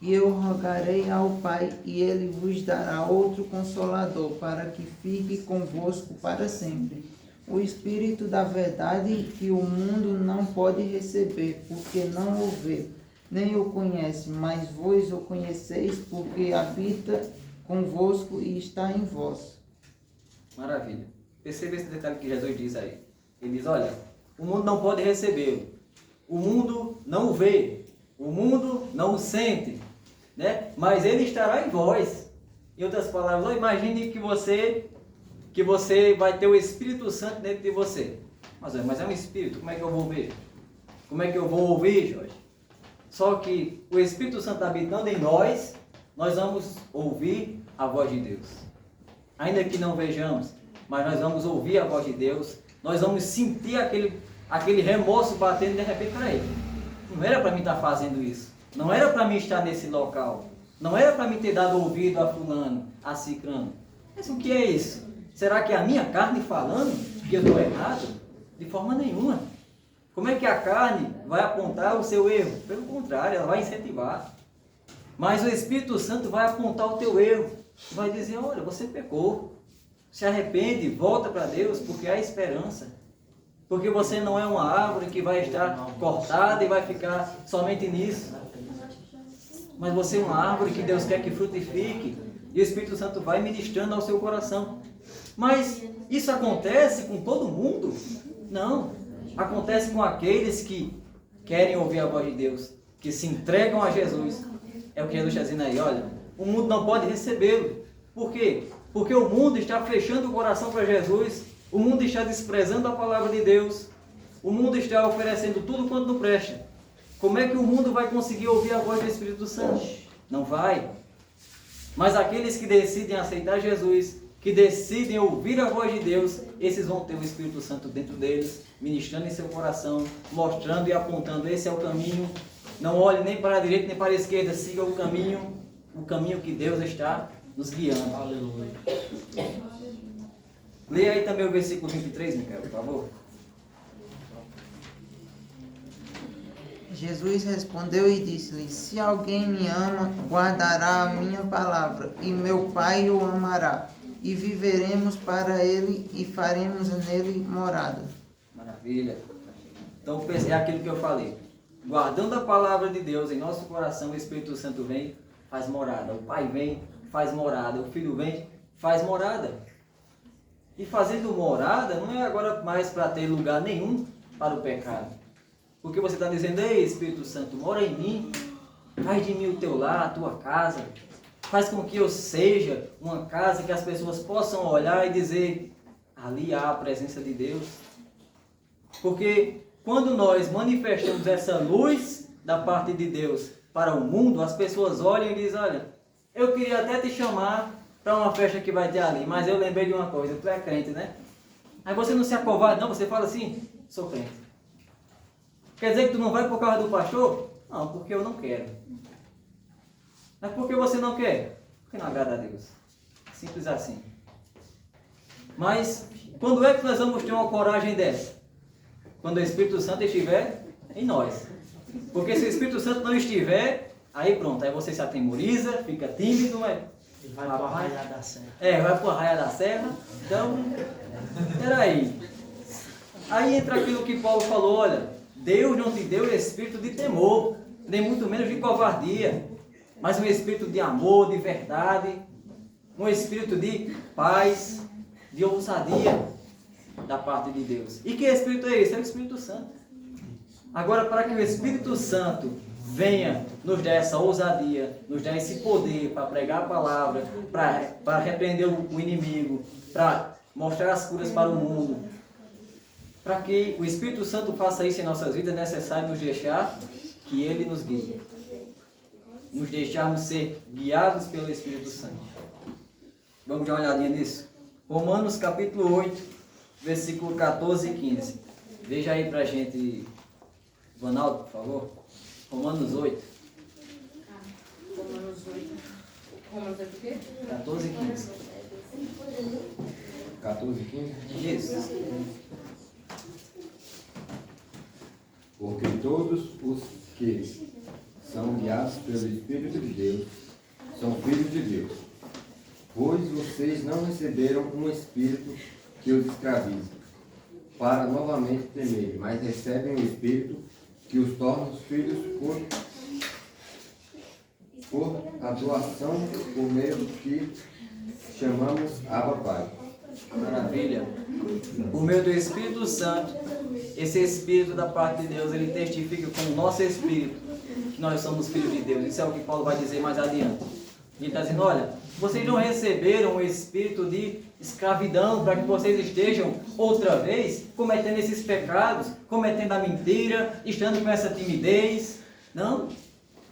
eu rogarei ao Pai, e Ele vos dará outro Consolador, para que fique convosco para sempre. O Espírito da verdade, que o mundo não pode receber, porque não o vê, nem o conhece, mas vós o conheceis, porque habita convosco e está em vós. Maravilha. Perceba esse detalhe que Jesus diz aí. Ele diz, olha, o mundo não pode recebê-lo. O mundo não o vê. O mundo não o sente. Mas ele estará em vós. Em outras palavras, imagine que você vai ter o Espírito Santo dentro de você. Mas é um Espírito, como é que eu vou ver? Como é que eu vou ouvir, Jorge? Só que o Espírito Santo habitando em nós, nós vamos ouvir a voz de Deus. Ainda que não vejamos, mas nós vamos ouvir a voz de Deus, nós vamos sentir aquele remorso batendo de repente, peraí, não era para mim estar fazendo isso, Não era para mim estar nesse local. Não era para mim ter dado ouvido a fulano, a cicrano. Mas o que é isso? Será que é a minha carne falando que eu estou errado? De forma nenhuma. Como é que a carne vai apontar o seu erro? Pelo contrário, ela vai incentivar. Mas o Espírito Santo vai apontar o teu erro. Vai dizer, olha, você pecou. Se arrepende, volta para Deus, porque há esperança. Porque você não é uma árvore que vai estar cortada e vai ficar somente nisso. Mas você é uma árvore que Deus quer que frutifique. E o Espírito Santo vai ministrando ao seu coração. Mas isso acontece com todo mundo? Não. Acontece com aqueles que querem ouvir a voz de Deus, que se entregam a Jesus. É o que Jesus está dizendo aí, olha, o mundo não pode recebê-lo. Por quê? Porque o mundo está fechando o coração para Jesus, o mundo está desprezando a palavra de Deus, o mundo está oferecendo tudo quanto não presta. Como é que o mundo vai conseguir ouvir a voz do Espírito Santo? Não vai. Mas aqueles que decidem aceitar Jesus, que decidem ouvir a voz de Deus, esses vão ter o Espírito Santo dentro deles, ministrando em seu coração, mostrando e apontando, esse é o caminho. Não olhe nem para a direita nem para a esquerda, siga o caminho que Deus está nos guiando. Aleluia. Leia aí também o versículo 23, Micael, por favor. Jesus respondeu e disse-lhe: Se alguém me ama, guardará a minha palavra, e meu Pai o amará, e viveremos para ele e faremos nele morada. Maravilha. Então é aquilo que eu falei. Guardando a palavra de Deus em nosso coração, o Espírito Santo vem, faz morada. O Pai vem, faz morada. O Filho vem, faz morada. E fazendo morada não é agora mais para ter lugar nenhum para o pecado. Porque você está dizendo, ei Espírito Santo, mora em mim, faz de mim o teu lar, a tua casa. Faz com que eu seja uma casa que as pessoas possam olhar e dizer, ali há a presença de Deus. Porque quando nós manifestamos essa luz da parte de Deus para o mundo, as pessoas olham e dizem, olha, eu queria até te chamar para uma festa que vai ter ali, mas eu lembrei de uma coisa, tu é crente, né? Aí você não se acovarda não, você fala assim, sou crente. Quer dizer que tu não vai por causa do pastor? Não, porque eu não quero. Mas por que você não quer? Porque não agrada a Deus. Simples assim. Mas quando é que nós vamos ter uma coragem dessa? Quando o Espírito Santo estiver em nós. Porque se o Espírito Santo não estiver, aí pronto, aí você se atemoriza, fica tímido, mas Vai para o arraial da serra. vai para o arraial da serra. Então, peraí. Aí entra aquilo que Paulo falou, olha, Deus não te deu espírito de temor, nem muito menos de covardia, mas um espírito de amor, de verdade, um espírito de paz, de ousadia da parte de Deus. E que espírito é esse? É o Espírito Santo. Agora, para que o Espírito Santo venha nos dar essa ousadia, nos dar esse poder para pregar a palavra, para repreender o inimigo, para mostrar as curas para o mundo, para que o Espírito Santo faça isso em nossas vidas, é necessário nos deixar que Ele nos guie. Nos deixarmos ser guiados pelo Espírito Santo. Vamos dar uma olhadinha nisso? Romanos capítulo 8, versículo 14 e 15. Veja aí para a gente, Vanaldo, por favor. Romanos 8. Romanos 8. Romanos 8 o quê? 14 e 15. 14 e 15? Isso. Porque todos os que são guiados pelo Espírito de Deus são filhos de Deus. Pois vocês não receberam um espírito que os escravize, para novamente temerem, mas recebem um espírito que os torna os filhos por adoração, por meio do que chamamos Abba Pai. Maravilha. Por meio do Espírito Santo, esse Espírito da parte de Deus, ele testifica com o nosso Espírito que nós somos filhos de Deus. Isso é o que Paulo vai dizer mais adiante. Ele está dizendo, olha, vocês não receberam o espírito de escravidão para que vocês estejam outra vez cometendo esses pecados, cometendo a mentira, estando com essa timidez. Não.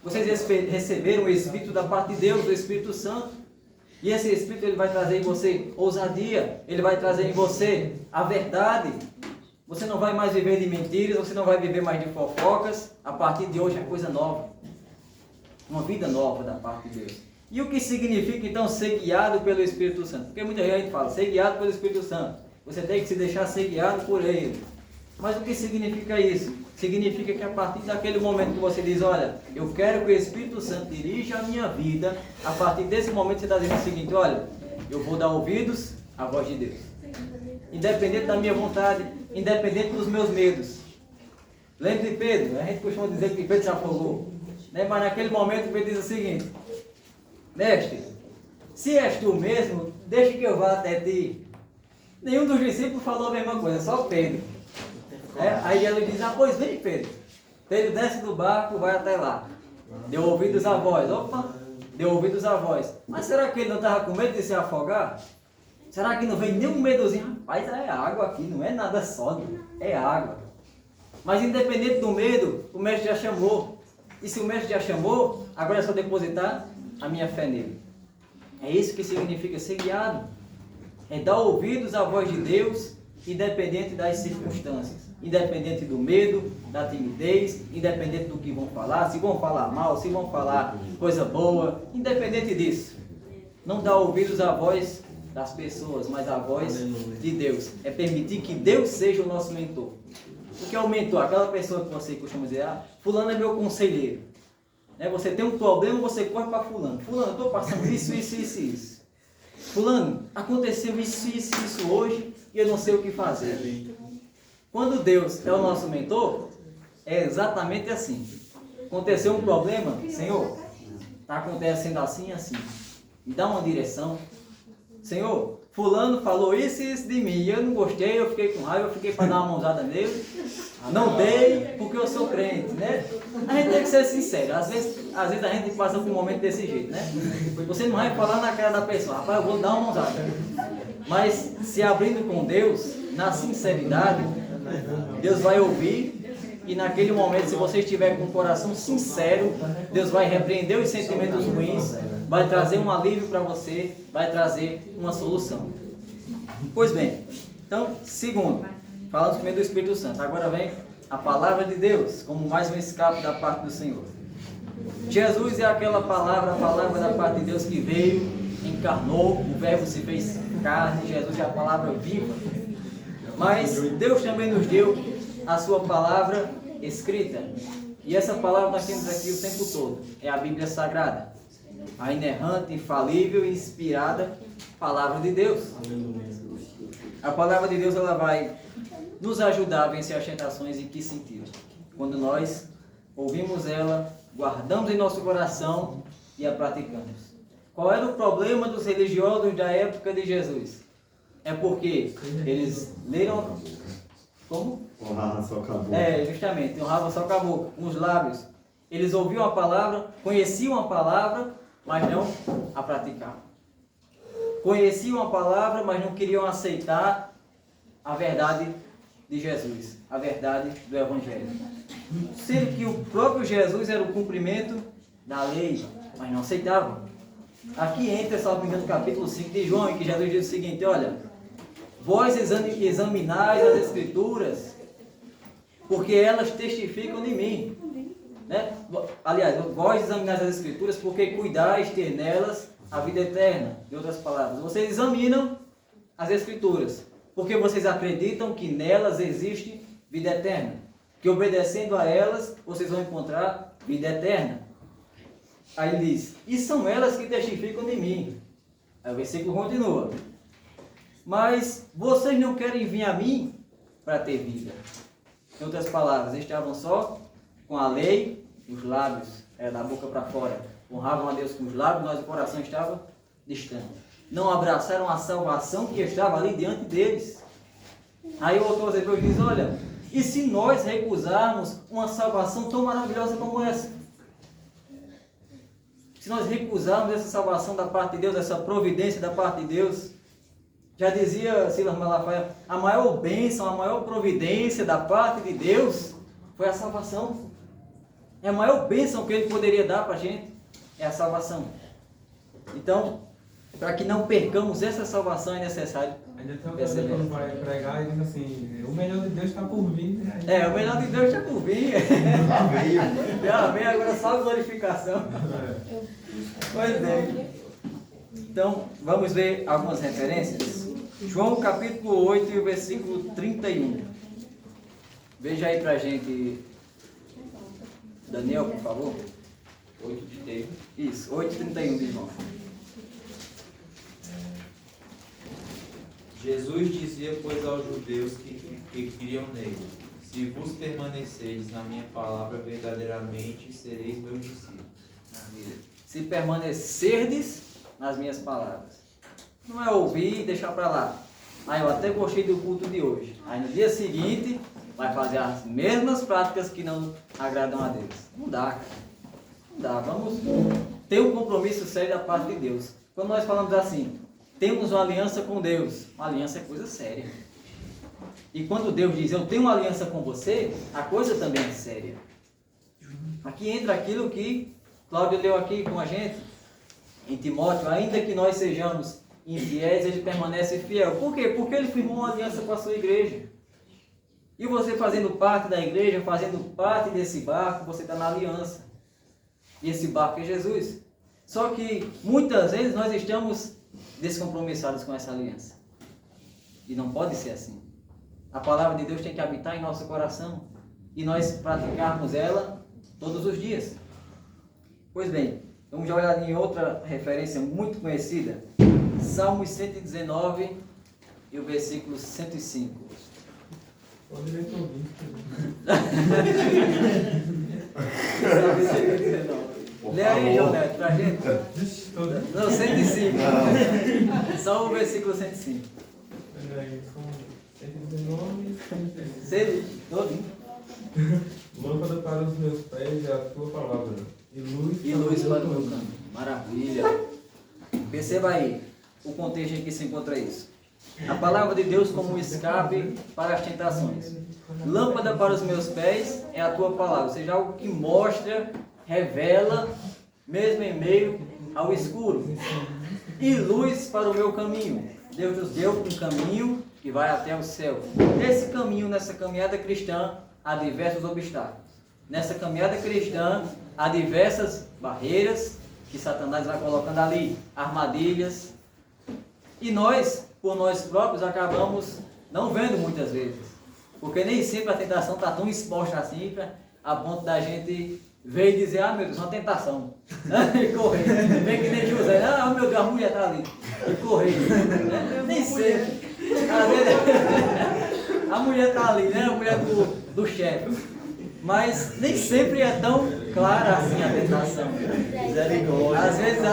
Vocês receberam o Espírito da parte de Deus, o Espírito Santo. E esse Espírito ele vai trazer em você ousadia, ele vai trazer em você a verdade. Você não vai mais viver de mentiras, você não vai viver mais de fofocas. A partir de hoje é coisa nova. uma vida nova da parte de Deus. E o que significa então ser guiado pelo Espírito Santo? Porque muita gente fala, ser guiado pelo Espírito Santo. Você tem que se deixar ser guiado por Ele. Mas o que significa isso? Significa que a partir daquele momento que você diz, olha, eu quero que o Espírito Santo dirija a minha vida, a partir desse momento você está dizendo o seguinte, olha, eu vou dar ouvidos à voz de Deus. Independente da minha vontade, independente dos meus medos. Lembra de Pedro? A gente costuma dizer que Pedro se afogou. Né? Mas naquele momento Pedro diz o seguinte, mestre, se és tu mesmo, deixa que eu vá até ti. Nenhum dos discípulos falou a mesma coisa, só Pedro. Aí ele diz, pois vem Pedro. Pedro desce do barco, vai até lá. Deu ouvidos à voz. Opa, deu ouvidos à voz. Mas será que ele não estava com medo de se afogar? Será que não vem nenhum medozinho? Rapaz, é água aqui, não é nada sólido, é água. Mas independente do medo, o mestre já chamou. E se o mestre já chamou, agora é só depositar a minha fé nele. É isso que significa ser guiado. É dar ouvidos à voz de Deus, independente das circunstâncias. Independente do medo, da timidez, independente do que vão falar, se vão falar mal, se vão falar coisa boa, independente disso. Não dar ouvidos à voz das pessoas, mas à voz de Deus. É permitir que Deus seja o nosso mentor. O que é o mentor? Aquela pessoa que você costuma dizer, fulano é meu conselheiro. Você tem um problema, você corre para fulano. Fulano, eu estou passando isso. Fulano, aconteceu isso hoje e eu não sei o que fazer. Quando Deus é o nosso mentor, é exatamente assim. Aconteceu um problema, Senhor, está acontecendo assim. Me dá uma direção. Senhor, fulano falou isso de mim, e eu não gostei, eu fiquei com raiva, eu fiquei para dar uma mãozada nele. Não dei porque eu sou crente, né? A gente tem que ser sincero. Às vezes a gente passa por um momento desse jeito, né? Você não vai falar na cara da pessoa, rapaz, eu vou dar uma mãozada. Mas se abrindo com Deus, na sinceridade, Deus vai ouvir. E naquele momento, se você estiver com o coração sincero, Deus vai repreender os sentimentos ruins, vai trazer um alívio para você, vai trazer uma solução. Pois bem, então, segundo, falamos primeiro do Espírito Santo, agora vem a palavra de Deus, como mais um escape da parte do Senhor. Jesus é aquela palavra, a palavra da parte de Deus que veio, encarnou, o verbo se fez carne, Jesus é a palavra viva. Mas Deus também nos deu a sua palavra escrita. E essa palavra nós temos aqui o tempo todo. É a Bíblia Sagrada. A inerrante, infalível e inspirada palavra de Deus. A palavra de Deus ela vai nos ajudar a vencer as tentações. Em que sentido? Quando nós ouvimos ela, guardamos em nosso coração e a praticamos. Qual era o problema dos religiosos da época de Jesus? É porque eles leram... Como? Honrava só caboclo. Justamente, honrava só caboclo, com os lábios. Eles ouviam a palavra, conheciam a palavra, mas não a praticavam. Conheciam a palavra, mas não queriam aceitar a verdade de Jesus, a verdade do Evangelho. Sendo que o próprio Jesus era o cumprimento da lei, mas não aceitavam. Aqui entra, se não me engano, no capítulo 5 de João, em que Jesus diz o seguinte, olha, vós examinais as Escrituras, porque elas testificam de mim. Né? Aliás, vós examinais as Escrituras, porque cuidais ter nelas a vida eterna. Em outras palavras, vocês examinam as Escrituras, porque vocês acreditam que nelas existe vida eterna. Que obedecendo a elas, vocês vão encontrar vida eterna. Aí ele diz, e são elas que testificam de mim. Aí o versículo continua. Mas vocês não querem vir a mim para ter vida. Em outras palavras, estavam só com a lei nos lábios, da boca para fora. Honravam a Deus com os lábios, mas o coração estava distante. Não abraçaram a salvação que estava ali diante deles. Aí o autor aos Hebreus diz, olha, e se nós recusarmos uma salvação tão maravilhosa como essa? Se nós recusarmos essa salvação da parte de Deus, essa providência da parte de Deus, já dizia Silas Malafaia, a maior bênção, a maior providência da parte de Deus foi a salvação. É a maior bênção que Ele poderia dar para a gente, é a salvação. Então, para que não percamos essa salvação, é necessário Ainda tem uma coisa perseverar. quando vai pregar e diz assim, o melhor de Deus está por vir. Né? O melhor de Deus está por vir. Já vem agora só glorificação. Pois é. Então, vamos ver algumas referências. João capítulo 8 e o versículo 31. Veja aí pra gente, Daniel, por favor. 8:31. Isso, 8:31 de João. Jesus dizia, pois, aos judeus que criam nele: se vos permanecerdes na minha palavra, verdadeiramente sereis meus discípulos. Se permanecerdes nas minhas palavras. Não é ouvir e deixar para lá. Eu até gostei do culto de hoje. Aí no dia seguinte, vai fazer as mesmas práticas que não agradam a Deus. Não dá, cara. Não dá. Vamos ter um compromisso sério da parte de Deus. Quando nós falamos assim, temos uma aliança com Deus. Uma aliança é coisa séria. E quando Deus diz, eu tenho uma aliança com você, a coisa também é séria. Aqui entra aquilo que Cláudio leu aqui com a gente, em Timóteo, ainda que nós sejamos infiéis, ele permanece fiel. Por quê? Porque ele firmou uma aliança com a sua igreja. E você fazendo parte da igreja, fazendo parte desse barco, você está na aliança. E esse barco é Jesus. Só que muitas vezes nós estamos descompromissados com essa aliança. E não pode ser assim. A palavra de Deus tem que habitar em nosso coração e nós praticarmos ela todos os dias. Pois bem, vamos já olhar em outra referência muito conhecida. Salmos 119 e o versículo 105. Pode ler todinho. Salmo 119. Lê aí, João Neto, pra gente. Não, 105. Só o versículo 105. Peraí, são 119 e 105. Todinho. Lâmpada para os meus pés é a tua palavra. E luz para o meu caminho. Maravilha. Perceba aí o contexto em que se encontra isso. A palavra de Deus como um escape para as tentações. Lâmpada para os meus pés é a tua palavra. Ou seja, algo que mostra, revela, mesmo em meio ao escuro. E luz para o meu caminho. Deus nos deu um caminho que vai até o céu. Nesse caminho, nessa caminhada cristã, há diversos obstáculos. Nessa caminhada cristã, há diversas barreiras que Satanás vai colocando ali, armadilhas. E nós, por nós próprios, acabamos não vendo muitas vezes. Porque nem sempre a tentação está tão exposta assim, a ponto da gente ver e dizer, meu Deus, uma tentação. E correr. Vem que nem José, meu Deus, a mulher está ali. E correr. Nem sempre. Às vezes, a mulher está ali, né? A mulher do chefe. Mas nem sempre é tão clara assim a tentação. Às vezes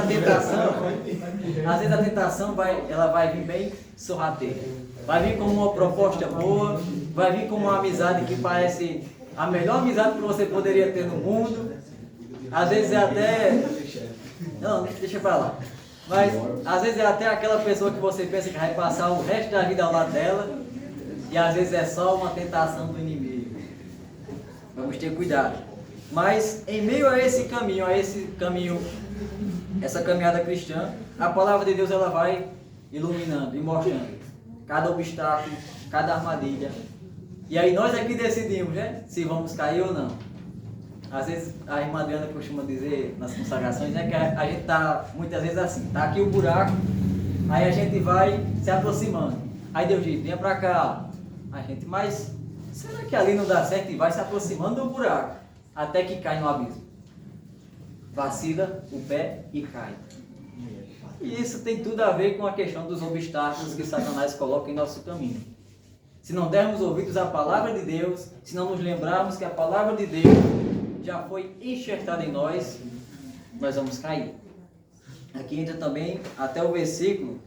a tentação vai vir bem sorrateira. Vai vir como uma proposta boa, vai vir como uma amizade que parece a melhor amizade que você poderia ter no mundo. Às vezes é até... Não, deixa pra lá. Mas às vezes é até aquela pessoa que você pensa que vai passar o resto da vida ao lado dela. E às vezes é só uma tentação do inimigo. Vamos ter cuidado. Mas em meio a esse caminho, essa caminhada cristã, a palavra de Deus ela vai iluminando e mostrando cada obstáculo, cada armadilha. E aí nós aqui decidimos, né, se vamos cair ou não. Às vezes a irmã Adriana costuma dizer nas consagrações, né, que a gente está muitas vezes assim, tá aqui o buraco, aí a gente vai se aproximando. Aí Deus diz, venha para cá. A gente, mas será que ali não dá certo? E vai se aproximando do buraco, até que cai no abismo. Vacila o pé e cai. E isso tem tudo a ver com a questão dos obstáculos que Satanás coloca em nosso caminho. Se não dermos ouvidos à palavra de Deus, se não nos lembrarmos que a palavra de Deus já foi enxertada em nós, nós vamos cair. Aqui entra também até o versículo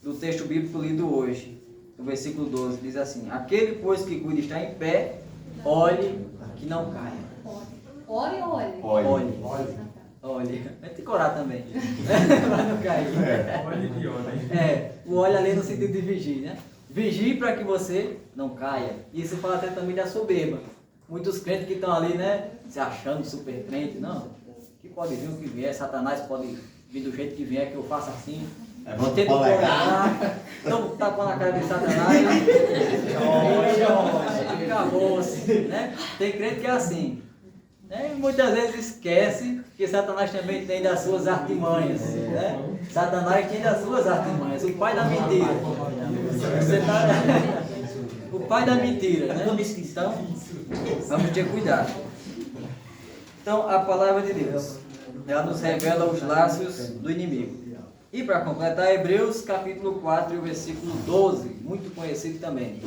do texto bíblico lido hoje. O versículo 12 diz assim: aquele, pois, que cuida está em pé, olhe que não caia. Olhe ou olhe? Olhe. Tem que orar também. Para não cair. Olhe e olhe. O olhe ali no sentido de vigie, né? Vigie para que você não caia. Isso fala até também da soberba. Muitos crentes que estão ali, né? Se achando super crente. Não. Que pode vir o que vier. Satanás pode vir do jeito que vier, que eu faço assim. Vou Tento polegar. Então, tapa na cara de Satanás. Acabou-se, né? Tem crente que é assim. E muitas vezes esquece que Satanás também tem das suas artimanhas. Né? Satanás tem das suas artimanhas. O pai da mentira. Você tá... O pai da mentira, né? Então, vamos ter cuidado. Então, a palavra de Deus, ela nos revela os laços do inimigo. E para completar, Hebreus capítulo 4 e o versículo 12, muito conhecido também.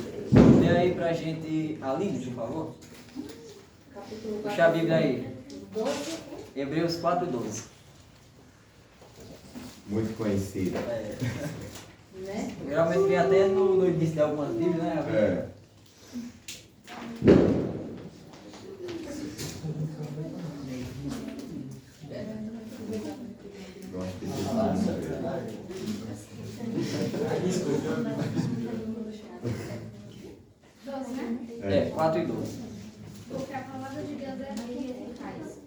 Dê aí para a gente, Aline, por favor. Puxa a Bíblia aí. Hebreus 4 e 12. Muito conhecido. Geralmente vem até no início de algumas Bíblias, né? né? 4 e 12. Porque a palavra de Deus é viva e eficaz,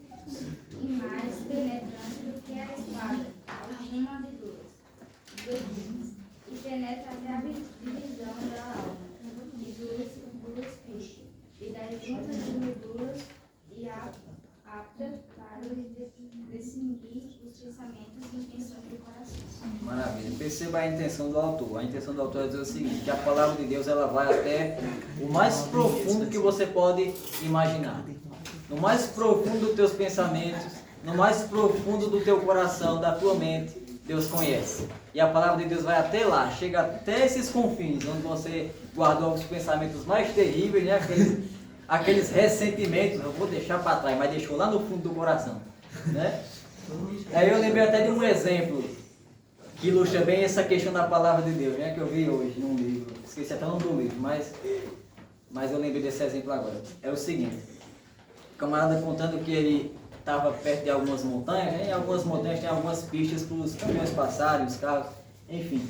e mais penetrante do que a espada, alguma de dois gumes, e penetra até a divisão da alma, e do espírito, e das juntas e medulas, e apta para discernir os pensamentos e intenções do coração. Maravilha. Perceba a intenção do autor. A intenção do autor é dizer o seguinte, que a palavra de Deus ela vai até o mais profundo que você pode imaginar. No mais profundo dos teus pensamentos, no mais profundo do teu coração, da tua mente, Deus conhece. E a palavra de Deus vai até lá, chega até esses confins, onde você guardou os pensamentos mais terríveis, né? Aqueles ressentimentos, eu vou deixar para trás, mas deixou lá no fundo do coração. Né? Aí eu lembrei até de um exemplo que ilustra bem essa questão da palavra de Deus, né? Que eu vi hoje num livro. Esqueci até o nome do livro, mas eu lembrei desse exemplo agora. É o seguinte, o camarada contando que ele estava perto de algumas montanhas, né? E algumas montanhas tem algumas pistas para os caminhões passarem, os carros, enfim.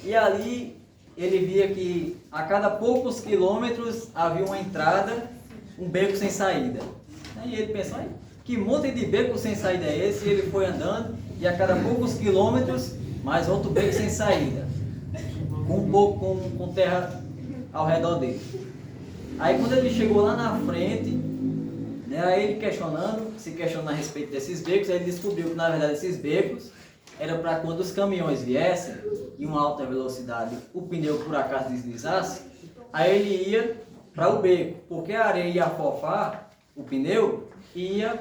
E ali ele via que a cada poucos quilômetros havia uma entrada, um beco sem saída. E ele pensou, que monte de beco sem saída é esse? E ele foi andando e a cada poucos quilômetros mais outro beco sem saída, com terra ao redor dele. Aí quando ele chegou lá na frente, né, aí ele se questionando a respeito desses becos, aí ele descobriu que na verdade esses becos era para quando os caminhões viessem em uma alta velocidade, o pneu por acaso deslizasse, aí ele ia para o beco, porque a areia ia afofar o pneu e ia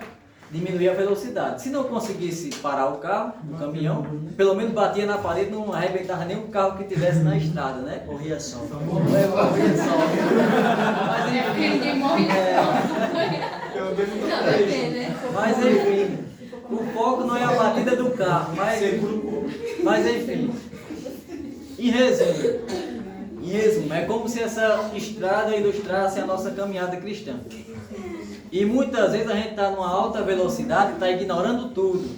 diminuir a velocidade. Se não conseguisse parar o carro, o caminhão, pelo menos batia na parede, não arrebentava nenhum carro que tivesse na estrada, né? Morria só. Morria só. Mas enfim, o foco não é a batida do carro, mas enfim. Em resumo, é como se essa estrada ilustrasse a nossa caminhada cristã. E muitas vezes a gente está numa alta velocidade, está ignorando tudo.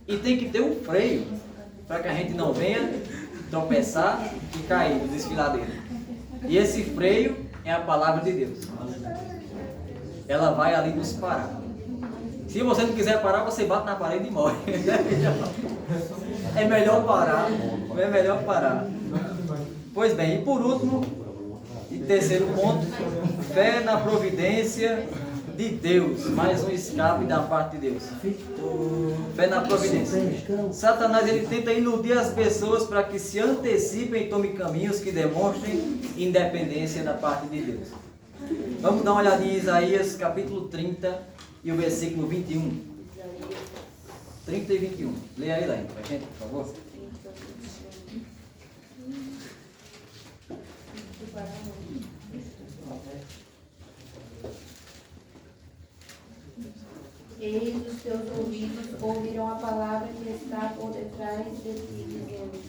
E tem que ter um freio para que a gente não venha tropeçar e cair no desfiladeiro. E esse freio é a palavra de Deus. Ela vai ali nos parar. Se você não quiser parar, você bate na parede e morre. É melhor parar. Pois bem, e por último, e terceiro ponto, fé na providência de Deus, mais um escape da parte de Deus. Fé na providência. Satanás ele tenta iludir as pessoas para que se antecipem e tomem caminhos que demonstrem independência da parte de Deus. Vamos dar uma olhadinha em Isaías capítulo 30 e o versículo 21. 30 e 21. Leia aí lá, pra gente, por favor. Eis os teus ouvidos ouviram a palavra que está por detrás de ti, dizendo: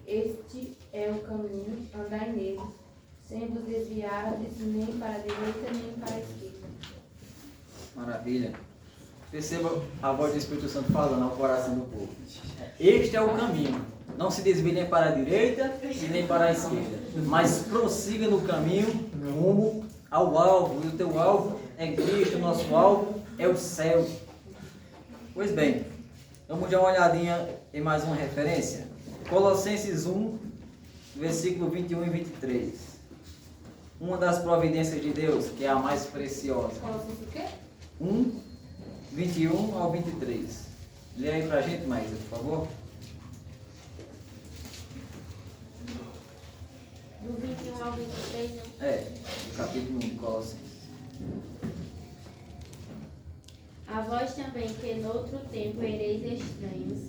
Este é o caminho, andai nele, sendo desviados nem para a direita nem para a esquerda. Maravilha. Perceba a voz do Espírito Santo falando ao coração do povo. Este é o caminho. Não se desvie nem para a direita e nem para a esquerda, mas prossiga no caminho rumo ao alvo. E o teu alvo é Cristo, o nosso alvo é o céu. Pois bem, Vamos dar uma olhadinha em mais uma referência. Colossenses 1, versículo 21 e 23. Uma das providências de Deus, que é a mais preciosa. Colossenses o quê? 1, 21 ao 23. Lê aí pra gente, Maísa, por favor. Do 21 ao 23, né? Do capítulo 1 de Colossenses. A vós também, que noutro tempo ereis estranhos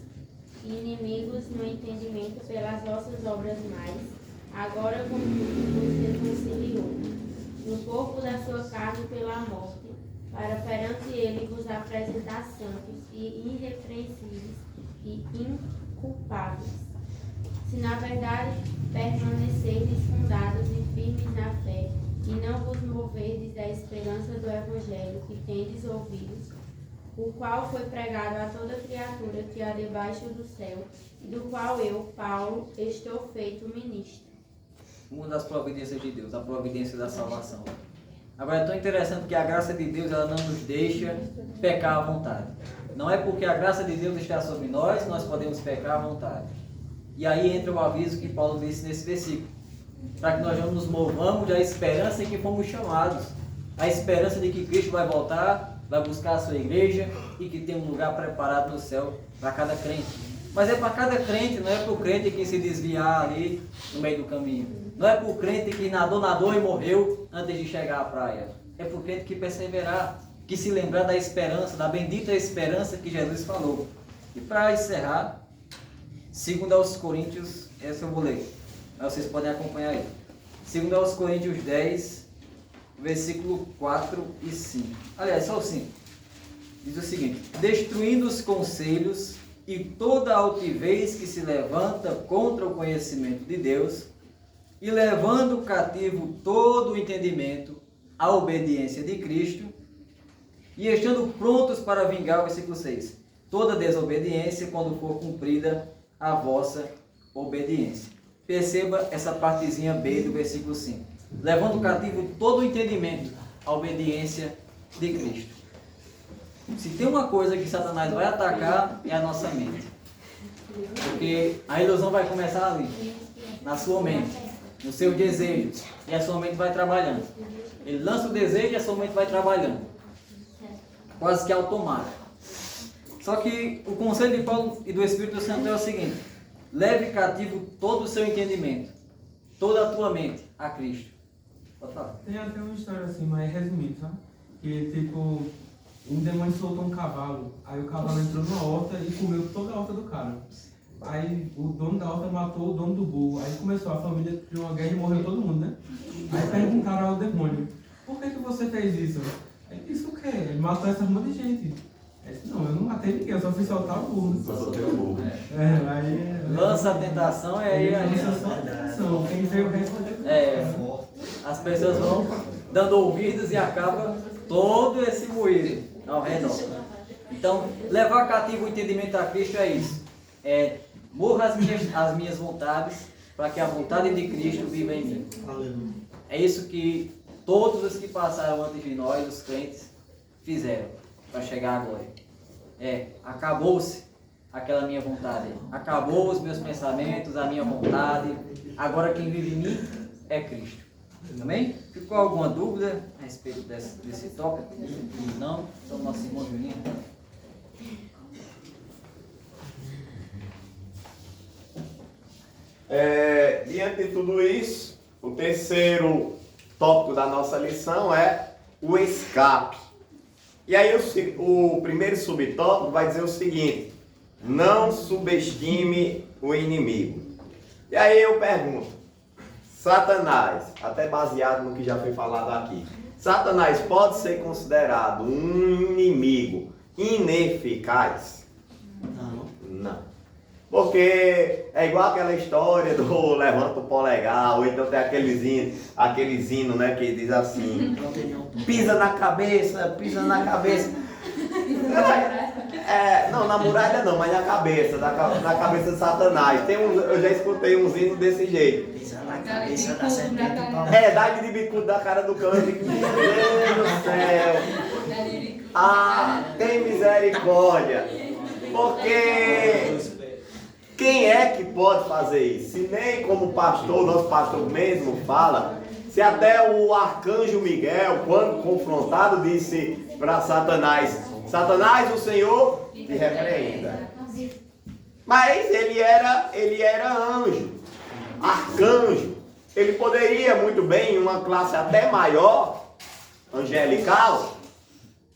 e inimigos no entendimento pelas vossas obras mais, agora contudo vos reconciliou, no corpo da sua carne pela morte, para perante ele vos apresentar santos e irrepreensíveis e inculpáveis. Se na verdade permanecerdes fundados e firmes na fé, e não vos moverdes da esperança do Evangelho que tendes ouvido, o qual foi pregado a toda criatura que há debaixo do céu, e do qual eu, Paulo, estou feito ministro. Uma das providências de Deus, a providência da salvação. Agora é tão interessante que a graça de Deus ela não nos deixa pecar à vontade. Não é porque a graça de Deus está sobre nós podemos pecar à vontade. E aí entra o aviso que Paulo disse nesse versículo. Para que nós não nos movamos da esperança em que fomos chamados. A esperança de que Cristo vai voltar, vai buscar a sua igreja e que tem um lugar preparado no céu para cada crente. Mas é para cada crente, não é para o crente que se desviar ali no meio do caminho. Não é para o crente que nadou e morreu antes de chegar à praia. É para o crente que perseverar, que se lembrar da esperança, da bendita esperança que Jesus falou. E para encerrar, 2 aos Coríntios, essa eu vou ler, mas vocês podem acompanhar aí. 2 aos Coríntios 10, versículo 4 e 5. Aliás, só o 5. Diz o seguinte: destruindo os conselhos e toda altivez que se levanta contra o conhecimento de Deus, e levando cativo todo o entendimento à obediência de Cristo, e estando prontos para vingar, o versículo 6, toda desobediência quando for cumprida a vossa obediência. Perceba essa partezinha B do versículo 5. Levando cativo todo o entendimento à obediência de Cristo. Se tem uma coisa que Satanás vai atacar, é a nossa mente. Porque a ilusão vai começar ali, na sua mente, nos seus desejos, e a sua mente vai trabalhando. Ele lança o desejo e a sua mente vai trabalhando. Quase que automático. Só que o conselho de Paulo e do Espírito Santo é o seguinte: leve cativo todo o seu entendimento, toda a tua mente a Cristo. Pode falar. Tem até uma história assim, mas resumida, sabe? Que tipo, um demônio soltou um cavalo, aí o cavalo entrou numa horta e comeu toda a horta do cara. Aí o dono da horta matou o dono do burro, aí começou a família de uma guerra e morreu todo mundo, né? Aí perguntaram ao demônio: por que você fez isso? Ele disse o quê? Ele matou essa monte de gente. Ele disse: não, eu não matei ninguém, eu só fiz soltar o burro. Só soltei o burro. Aí... lança a tentação e aí lança só a tentação. Quem veio responder. As pessoas vão dando ouvidos e acaba todo esse moído ao redor. Então, levar cativo o entendimento a Cristo é isso. Morra as minhas vontades, para que a vontade de Cristo viva em mim. É isso que todos os que passaram antes de nós, os crentes, fizeram para chegar à glória. Acabou-se aquela minha vontade. Acabou os meus pensamentos, a minha vontade. Agora quem vive em mim é Cristo. Amém? Ficou alguma dúvida a respeito desse tópico? Não? Então, nosso irmão Juninho. Diante de tudo isso, o terceiro tópico da nossa lição é o escape. E aí o primeiro subtópico vai dizer o seguinte: não subestime o inimigo. E aí eu pergunto: Satanás, até baseado no que já foi falado aqui, Satanás pode ser considerado um inimigo ineficaz? Não. Porque é igual aquela história do levanta o polegar, ou então tem aqueles hinos, né, que diz assim: pisa na cabeça, pisa na cabeça. Não, na muralha não, mas na cabeça, na cabeça de Satanás. Eu já escutei uns hinos desse jeito. Pisa na cabeça da serpente. Dá de bicudo da cara do cão. Meu Deus do céu. Tem misericórdia. Porque quem é que pode fazer isso? Se nem como o pastor, nosso pastor mesmo fala, se até o arcanjo Miguel, quando confrontado, disse para Satanás: Satanás, o Senhor te repreenda. Mas ele era anjo, arcanjo. Ele poderia muito bem, em uma classe até maior, angelical,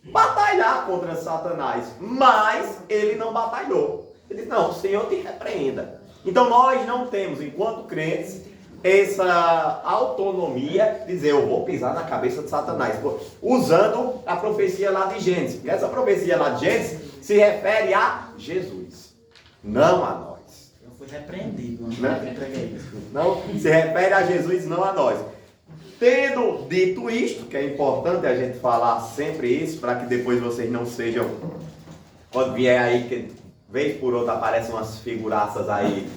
batalhar contra Satanás. Mas ele não batalhou. Ele disse: não, o Senhor te repreenda. Então nós não temos, enquanto crentes, essa autonomia de dizer: eu vou pisar na cabeça de Satanás, usando a profecia lá de Gênesis. Porque essa profecia lá de Gênesis se refere a Jesus, não a nós. Eu fui repreendido. Não se refere a Jesus, não a nós. Tendo dito isto, que é importante a gente falar sempre isso, para que depois vocês não sejam, quando vier aí, que vez por outra aparecem umas figuraças aí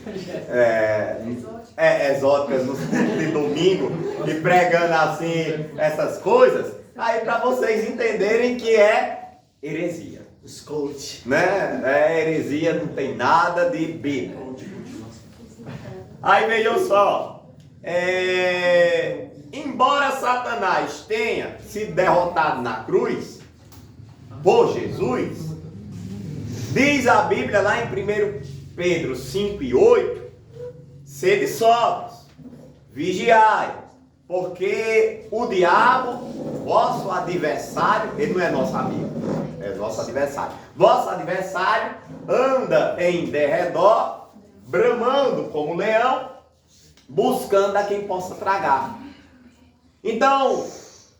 exóticas no culto de domingo e pregando assim essas coisas, aí para vocês entenderem que é heresia. Os coach. Né? É heresia, não tem nada de Bíblia. Aí vejam só, embora Satanás tenha sido derrotado na cruz por Jesus, diz a Bíblia lá em 1 Pedro 5:8, sede sóbrios, vigiai, porque o diabo, vosso adversário, ele não é nosso amigo, é nosso adversário. Vosso adversário anda em derredor, bramando como um leão, buscando a quem possa tragar. Então,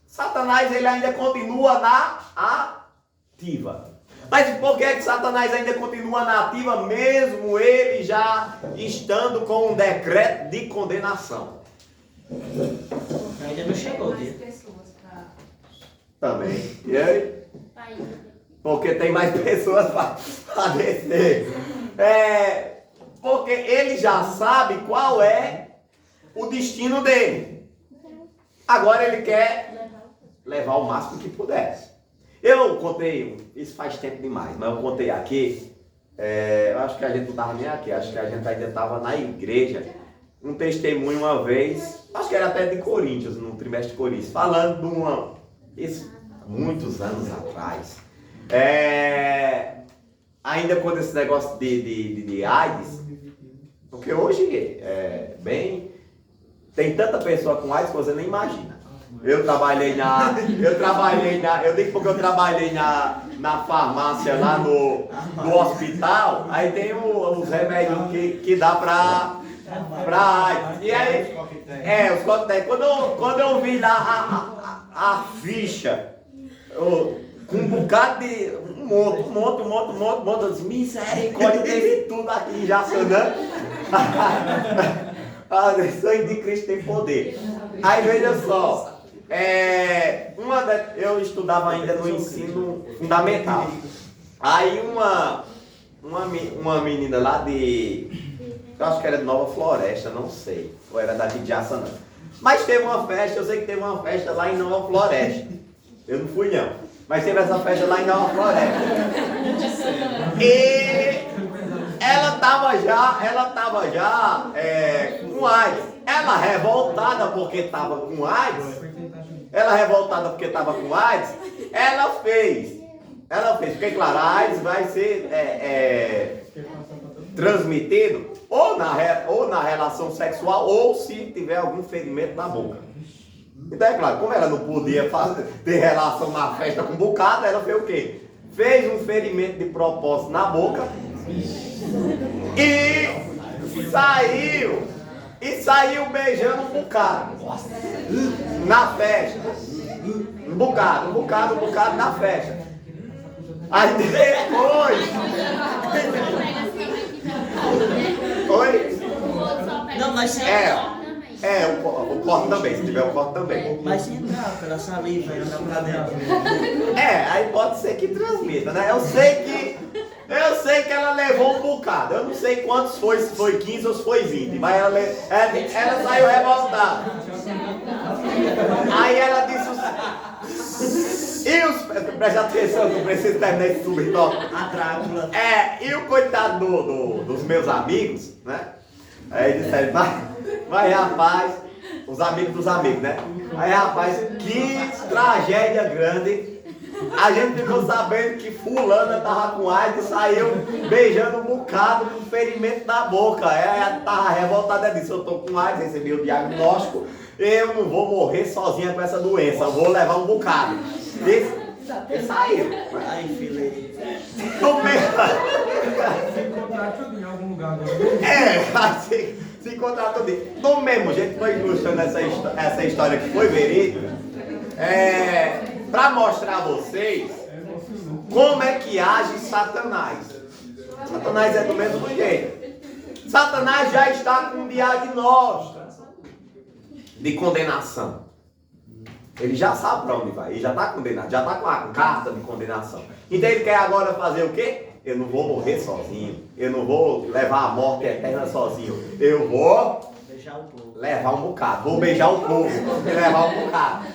Satanás ele ainda continua na ativa. Mas por que Satanás ainda continua na ativa, mesmo ele já estando com um decreto de condenação? Ainda não chegou o dia. Também. E aí? Porque tem mais pessoas para descer. Porque ele já sabe qual é o destino dele. Agora ele quer levar o máximo que puder. Eu contei, isso faz tempo demais, mas eu contei aqui, eu acho que a gente não estava nem aqui, acho que a gente ainda estava na igreja, um testemunho uma vez, acho que era até de Coríntios, no trimestre de Coríntios, falando de isso muitos anos atrás, ainda quando esse negócio de AIDS, porque hoje tem tanta pessoa com AIDS que você nem imagina. Eu digo porque eu trabalhei na farmácia lá no hospital, aí tem os remédios que dá pra AIDS. E aí, os coquetéis. Quando eu vi lá a ficha, com um bocado de, um monte, eu disse: misericórdia, teve tudo aqui já sonando. Sangue de Cristo tem poder. Aí veja só. Eu estudava ainda no ensino fundamental. Aí uma menina lá eu acho que era de Nova Floresta, não sei, ou era daqui de Jaçanã. Mas teve uma festa, eu sei que teve uma festa lá em Nova Floresta. Eu não fui não, mas teve essa festa lá em Nova Floresta. E ela tava já com AIDS. Ela revoltada porque estava com AIDS, porque claro, a AIDS vai ser transmitido ou na relação sexual ou se tiver algum ferimento na boca. Então é claro, como ela não podia ter relação na festa com um bocado, ela fez o quê? Fez um ferimento de propósito na boca e saiu beijando um bocado na festa. Um bocado na festa. Aí depois. Oi? Não, mas o corte também, se tiver o corte também. Mas se entrar pela saliva e andar pra dentro. Aí pode ser que transmita, né? Eu sei que ela levou um bocado. Eu não sei quantos foi, se foi 15 ou se foi 20. Mas ela saiu revoltada. Aí ela disse preste atenção, não preciso terminar esse subtópico. A Drácula. E o coitado dos meus amigos, né? Aí disseram, vai rapaz, os amigos dos amigos, né? Aí rapaz, que tragédia grande. A gente ficou sabendo que fulana tava com AIDS e saiu beijando um bocado com ferimento na boca. Ela tava revoltada e disse, eu tô com AIDS, recebi o diagnóstico, eu não vou morrer sozinha com essa doença, eu vou levar um bocado. E saiu. Ai, filho. No mesmo... Se encontrar tudo em algum lugar agora. assim, se encontrar tudo. Do mesmo jeito, foi ilustrando essa história que foi verídica, para mostrar a vocês como é que age Satanás. Satanás é do mesmo jeito. Satanás já está com um diagnóstico de condenação. Ele já sabe para onde vai, ele já está condenado, já está com a carta de condenação. Então ele quer agora fazer o quê? Eu não vou morrer sozinho, eu não vou levar a morte eterna sozinho, eu vou Beijar o povo. levar um bocado, vou beijar o povo e levar um bocado.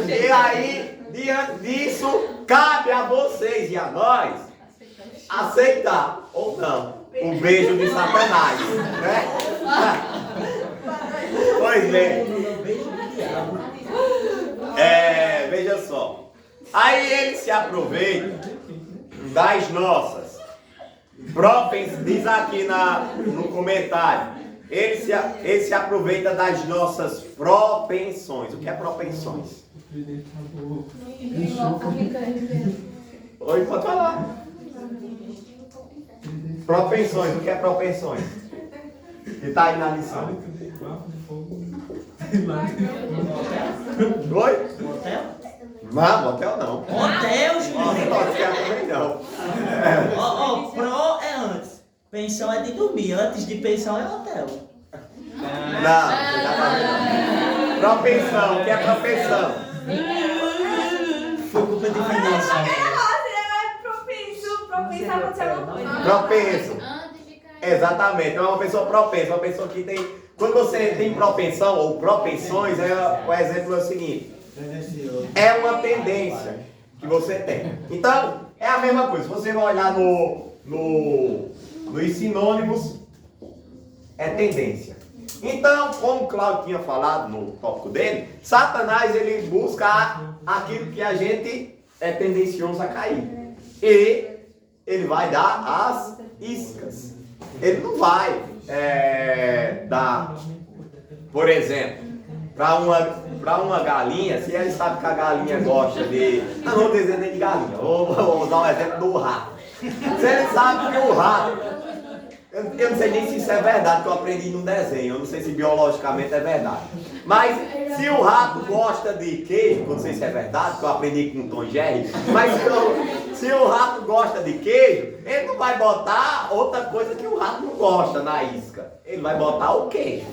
E aí, diante disso, cabe a vocês e a nós aceitar ou não o beijo de Satanás, né? Pois bem. Veja só. Aí ele se aproveita das nossas propensões, diz aqui no comentário, ele se aproveita das nossas propensões. O que é propensões? Oi, pode falar. Propensões, o que é propensões? Que está aí na lição. Oi? Motel? Não, motel não. Motel, gente. Motel também não. Pro é antes. Pensão é de dormir. Antes de pensão é hotel. Não, você já tá vendo. Propensão, o que é propensão? Foi culpa de Vinícius. Propensar a acontecer alguma coisa. Propenso. Exatamente, é uma pessoa propensa, uma pessoa que tem. Quando você tem propensão ou propensões, o exemplo é o seguinte: é uma tendência que você tem. Então, é a mesma coisa. Se você vai olhar nos sinônimos, é tendência. Então, como o Cláudio tinha falado no tópico dele, Satanás ele busca aquilo que a gente é tendencioso a cair. E ele vai dar as iscas. Ele não vai dar, por exemplo, para uma galinha, se ele sabe que a galinha gosta de... Não vou dizer nem de galinha, vou usar o exemplo do rato. Se ele sabe que o rato... Eu não sei nem se isso é verdade, que eu aprendi num desenho, eu não sei se biologicamente é verdade. Mas se o rato gosta de queijo, não sei se é verdade, que eu aprendi com o Tom Jerry, mas se o rato gosta de queijo, ele não vai botar outra coisa que o rato não gosta na isca. Ele vai botar o queijo.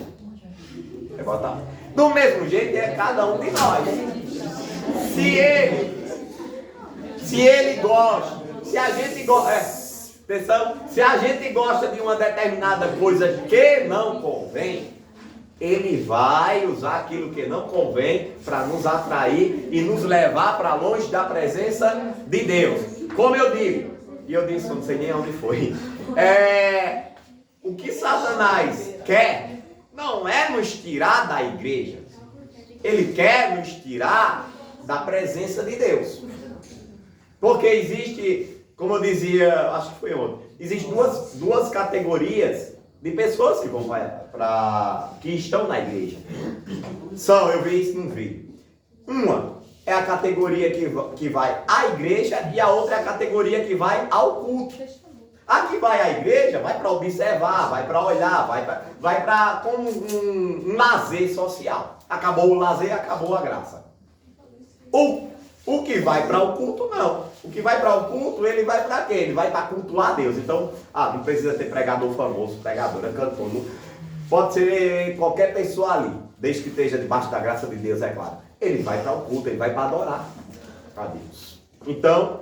Vai botar. Do mesmo jeito é cada um de nós. Se ele gosta, se a gente gosta... Atenção, se a gente gosta de uma determinada coisa que não convém, ele vai usar aquilo que não convém para nos atrair e nos levar para longe da presença de Deus. Como eu digo, e eu disse, não sei nem onde foi, o que Satanás quer não é nos tirar da igreja, ele quer nos tirar da presença de Deus. Porque existe... Como eu dizia, acho que foi ontem, existem duas categorias de pessoas que vão que estão na igreja. Eu vi isso num vídeo. Uma é a categoria que vai à igreja e a outra é a categoria que vai ao culto. A que vai à igreja vai para observar, vai para olhar, vai para como um lazer social. Acabou o lazer, acabou a graça. O que vai para o culto, não. O que vai para o culto, ele vai para quê? Ele vai para cultuar a Deus. Então, não precisa ter pregador famoso, pregadora, cantor. Não. Pode ser qualquer pessoa ali, desde que esteja debaixo da graça de Deus, é claro. Ele vai para o culto, ele vai para adorar a Deus. Então,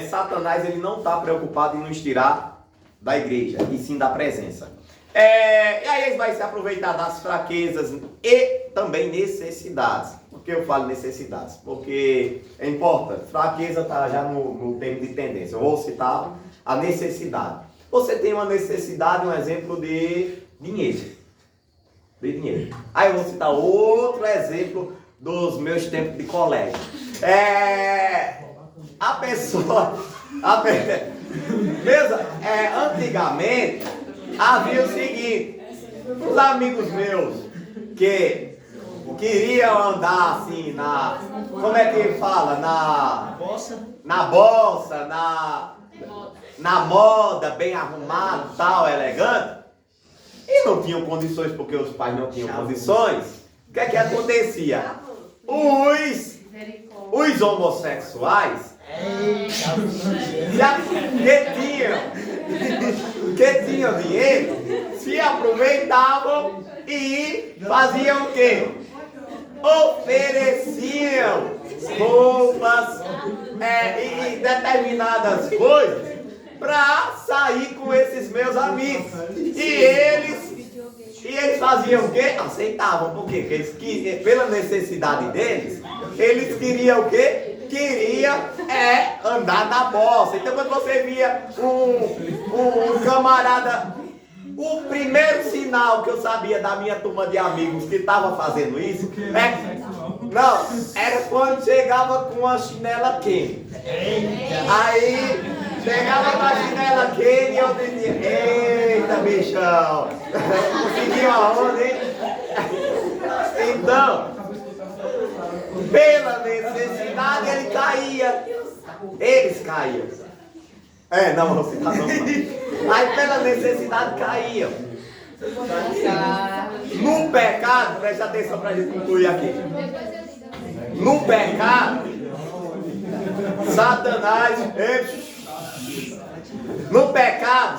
Satanás ele não está preocupado em nos tirar da igreja, e sim da presença. E aí ele vai se aproveitar das fraquezas e também necessidades. Por que eu falo necessidades? Porque é importante. Fraqueza está já no termo de tendência. Eu vou citar a necessidade. Você tem uma necessidade, um exemplo de dinheiro. De dinheiro. Aí eu vou citar outro exemplo dos meus tempos de colégio. A pessoa... antigamente, havia o seguinte, os amigos meus que queriam andar assim como é que fala? Na bossa, na moda, bem arrumado, tal, elegante, e não tinham condições porque os pais não tinham condições. O que é que acontecia? Os homossexuais que tinham dinheiro, se aproveitavam e faziam o quê? Ofereciam roupas e determinadas coisas para sair com esses meus amigos. E eles faziam o quê? Aceitavam. Por quê? Porque eles, pela necessidade deles, eles queriam o quê? Queria andar na bossa. Então quando você via um camarada, o primeiro sinal que eu sabia da minha turma de amigos que estava fazendo isso era quando chegava com uma chinela quente. Aí chegava com a chinela quente e eu dizia: eita, bichão, conseguiu aonde, hein? Então, pela necessidade ele caía. Eles caíam. Não, você tá não. Aí pela necessidade caíam. No pecado, preste atenção pra gente concluir aqui. No pecado,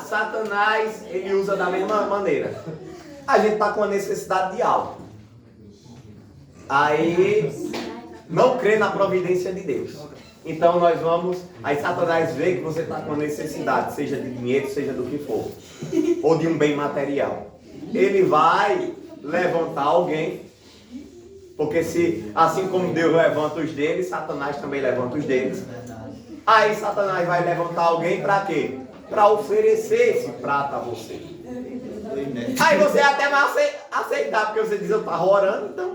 Satanás, ele usa da mesma maneira. A gente tá com a necessidade de algo. Aí não crê na providência de Deus. Então aí Satanás vê que você está com necessidade, seja de dinheiro, seja do que for, ou de um bem material. Ele vai levantar alguém, porque assim como Deus levanta os deles, Satanás também levanta os deles. Aí Satanás vai levantar alguém para quê? Para oferecer esse prato a você. Aí você até vai aceitar, porque você diz: eu estava orando, então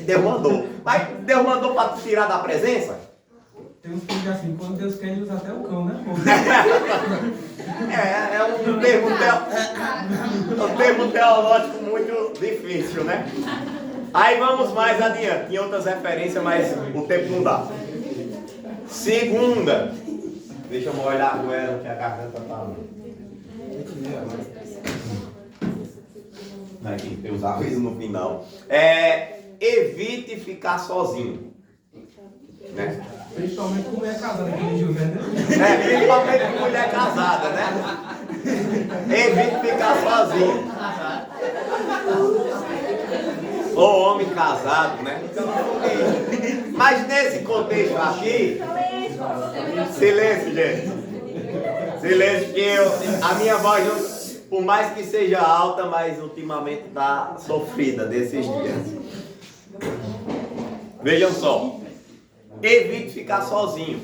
Deus mandou. Mas Deus mandou para te tirar da presença? Tem uns que dizem assim, quando Deus quer, ele usa até o cão, né? Um termo teológico muito difícil, né? Aí vamos mais adiante. Tem outras referências, mas o tempo não dá. Segunda. Deixa eu molhar com ela, que a garganta tá... Aqui, tem os arroz no final. Evite ficar sozinho. Né? Principalmente com mulher casada, que nem José, né? Principalmente com mulher casada, né? Evite ficar sozinho. Ou homem casado, né? Mas nesse contexto aqui... Silêncio, gente. Silêncio, que a minha voz, por mais que seja alta, mas ultimamente está sofrida desses dias. Vejam só. Evite ficar sozinho.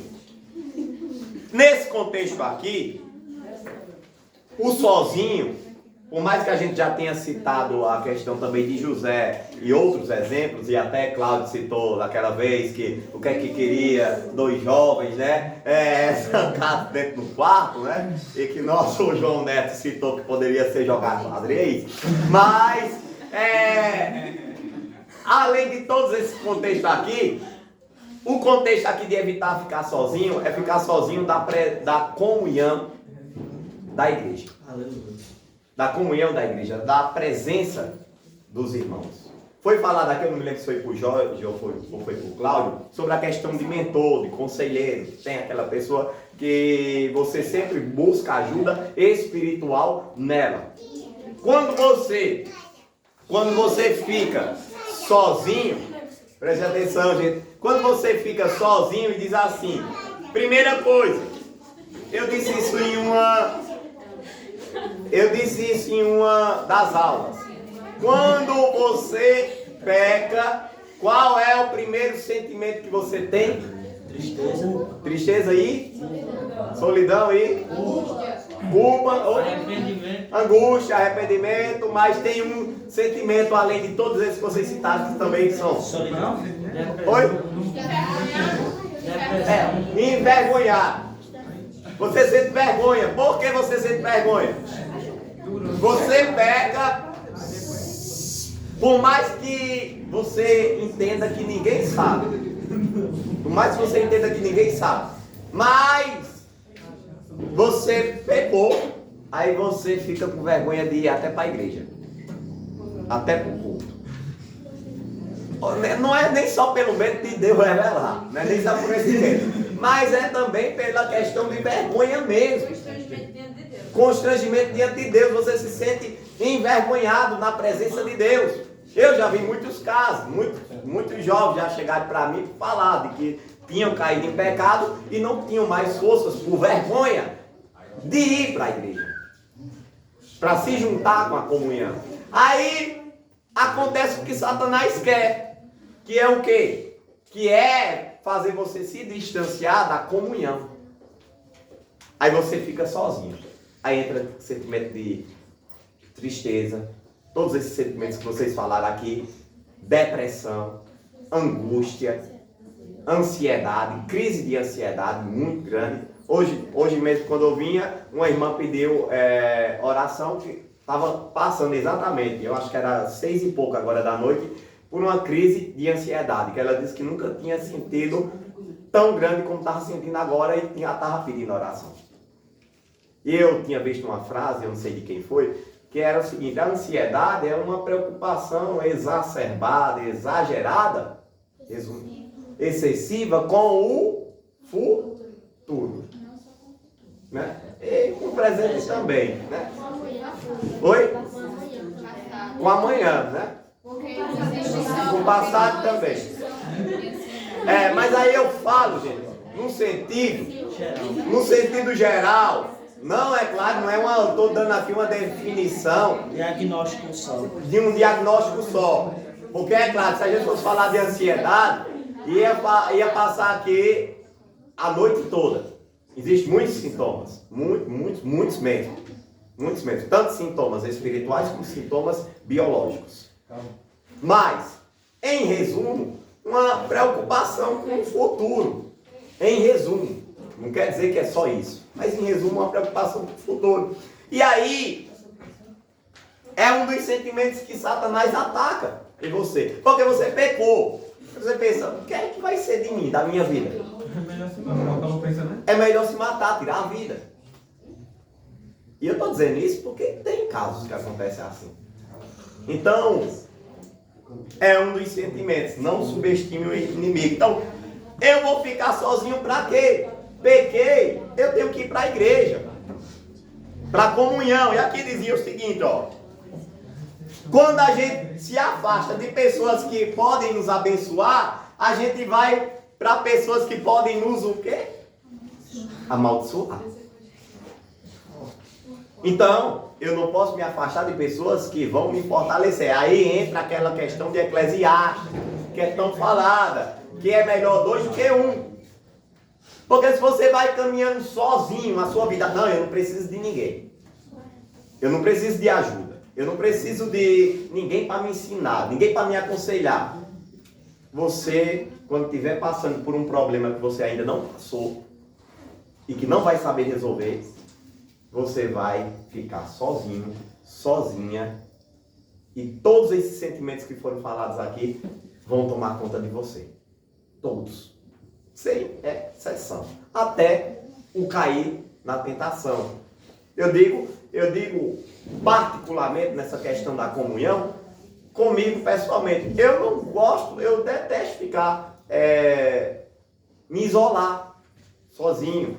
Nesse contexto aqui, o sozinho, por mais que a gente já tenha citado a questão também de José e outros exemplos, e até Cláudio citou naquela vez que o que é que queria dois jovens, né? Trancados dentro do quarto, né? E que nosso João Neto citou que poderia ser jogado xadrez. Mas, além de todos esses contextos aqui, o contexto aqui de evitar ficar sozinho é ficar sozinho da comunhão da igreja. Da comunhão da igreja, da presença dos irmãos. Foi falado aqui, eu não me lembro se foi por Jorge ou foi por Cláudio, sobre a questão de mentor, de conselheiro. Tem aquela pessoa que você sempre busca ajuda espiritual nela. Quando você fica sozinho, preste atenção, gente. Quando você fica sozinho e diz assim, primeira coisa, eu disse isso em Eu disse isso em uma das aulas. Quando você peca, qual é o primeiro sentimento que você tem? Tristeza. Tristeza e? Solidão e? Culpa, angústia, arrependimento, mas tem um sentimento além de todos esses que vocês citaram que também são. Solidão. Oi? Envergonhar. Você sente vergonha. Por que você sente vergonha? Você peca, por mais que você entenda que ninguém sabe. Por mais que você entenda que ninguém sabe. Mas você pecou, aí você fica com vergonha de ir até para a igreja. Até para o culto. Não é nem só pelo medo de Deus revelar. Não é nem só por esse medo. Mas é também pela questão de vergonha mesmo. Constrangimento diante de Deus. Você se sente envergonhado na presença de Deus. Eu já vi muitos casos. Muitos jovens já chegaram para mim e falaram de que tinham caído em pecado e não tinham mais forças por vergonha de ir para a igreja. Para se juntar com a comunhão. Aí acontece o que Satanás quer. Que é o quê? Que é fazer você se distanciar da comunhão. Aí você fica sozinho. Aí entra o sentimento de tristeza. Todos esses sentimentos que vocês falaram aqui. Depressão, angústia, ansiedade, crise de ansiedade muito grande. Hoje mesmo, quando eu vinha, uma irmã pediu oração que estava passando exatamente, eu acho que era 6 e pouco agora da noite, por uma crise de ansiedade, que ela disse que nunca tinha sentido tão grande como estava sentindo agora e já estava pedindo oração. E eu tinha visto uma frase, eu não sei de quem foi, que era o seguinte: a ansiedade é uma preocupação exacerbada, exagerada, excessiva com o futuro. Né? E com o presente também. Né? Oi? Com amanhã, né? Com o passado também. Mas aí eu falo, gente, no sentido geral. Não, é claro, não é uma. Estou dando aqui uma definição. Diagnóstico só. De um diagnóstico só. Porque é claro, se a gente fosse falar de ansiedade, ia passar aqui a noite toda. Existem muitos sintomas. Muitos mesmo. Muitos mesmo. Tanto sintomas espirituais como sintomas biológicos. Mas, em resumo, uma preocupação com o futuro. Em resumo. Não quer dizer que é só isso. Mas, em resumo, uma preocupação com o futuro. E aí, é um dos sentimentos que Satanás ataca em você. Porque você pecou. Você pensa, o que é que vai ser de mim, da minha vida? É melhor se matar, eu estava pensando, né? É melhor se matar, tirar a vida. E eu estou dizendo isso porque tem casos que acontecem assim. Então, é um dos sentimentos. Não subestime o inimigo. Então, eu vou ficar sozinho para quê? Pequei, eu tenho que ir para a igreja. Para a comunhão. E aqui dizia o seguinte, ó. Quando a gente se afasta de pessoas que podem nos abençoar, a gente vai para pessoas que podem nos o quê? Amaldiçoar. Então, eu não posso me afastar de pessoas que vão me fortalecer. Aí entra aquela questão de Eclesiastes, que é tão falada, que é melhor 2 do que 1. Porque se você vai caminhando sozinho a sua vida, não, eu não preciso de ninguém. Eu não preciso de ajuda. Eu não preciso de ninguém para me ensinar, ninguém para me aconselhar. Você, quando estiver passando por um problema que você ainda não passou e que não vai saber resolver, você vai ficar sozinho, sozinha, e todos esses sentimentos que foram falados aqui vão tomar conta de você. Todos. Sem exceção. Até o cair na tentação. Eu digo particularmente nessa questão da comunhão, comigo pessoalmente. Eu não gosto, eu detesto ficar, me isolar sozinho.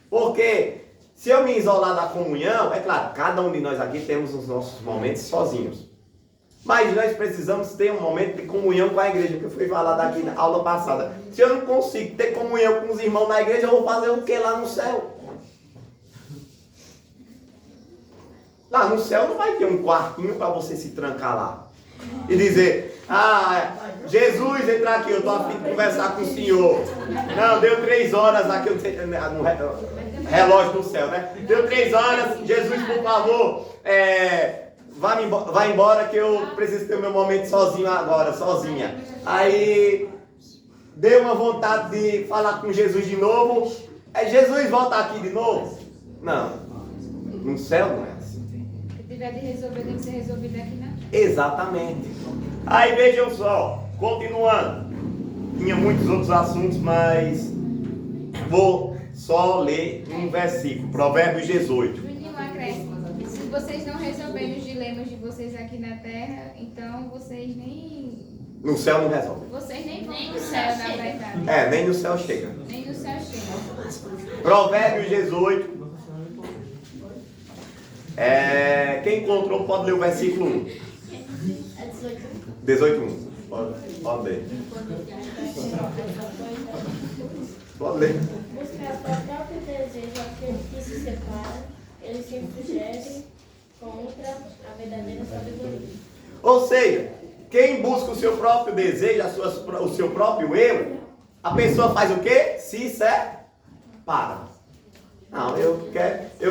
Porque se eu me isolar da comunhão, é claro, cada um de nós aqui temos os nossos momentos sozinhos. Mas nós precisamos ter um momento de comunhão com a igreja, que eu fui falar daqui na aula passada. Se eu não consigo ter comunhão com os irmãos na igreja, eu vou fazer o que lá no céu? Lá no céu não vai ter um quartinho para você se trancar lá. E dizer, Jesus, entra aqui, eu estou a fim de conversar com o senhor. Não, deu 3 horas aqui, no relógio do céu, né? Deu 3 horas, Jesus, por favor, vai embora que eu preciso ter o meu momento sozinho agora, sozinha. Aí, deu uma vontade de falar com Jesus de novo. Jesus, volta aqui de novo. Não, no céu não é assim. O que tiver de resolver tem que ser resolvido aqui na terra. Exatamente. Aí vejam só, continuando. Tinha muitos outros assuntos, mas vou só ler um versículo, Provérbios 18. Juninho acresce, se vocês não resolverem os dilemas de vocês aqui na terra, então vocês nem... No céu não resolve. Vocês nem vão no céu, na verdade. Nem no céu chega. Nem no céu chega. Provérbios 18. Quem encontrou pode ler o versículo 1. 18:1. Pode ler. Pode ler. Buscar o próprio desejo aqueles que se separam, eles se sugerem contra a verdadeira sabedoria. Ou seja, quem busca o seu próprio desejo, o seu próprio eu, a pessoa faz o quê? Se separa. Não, eu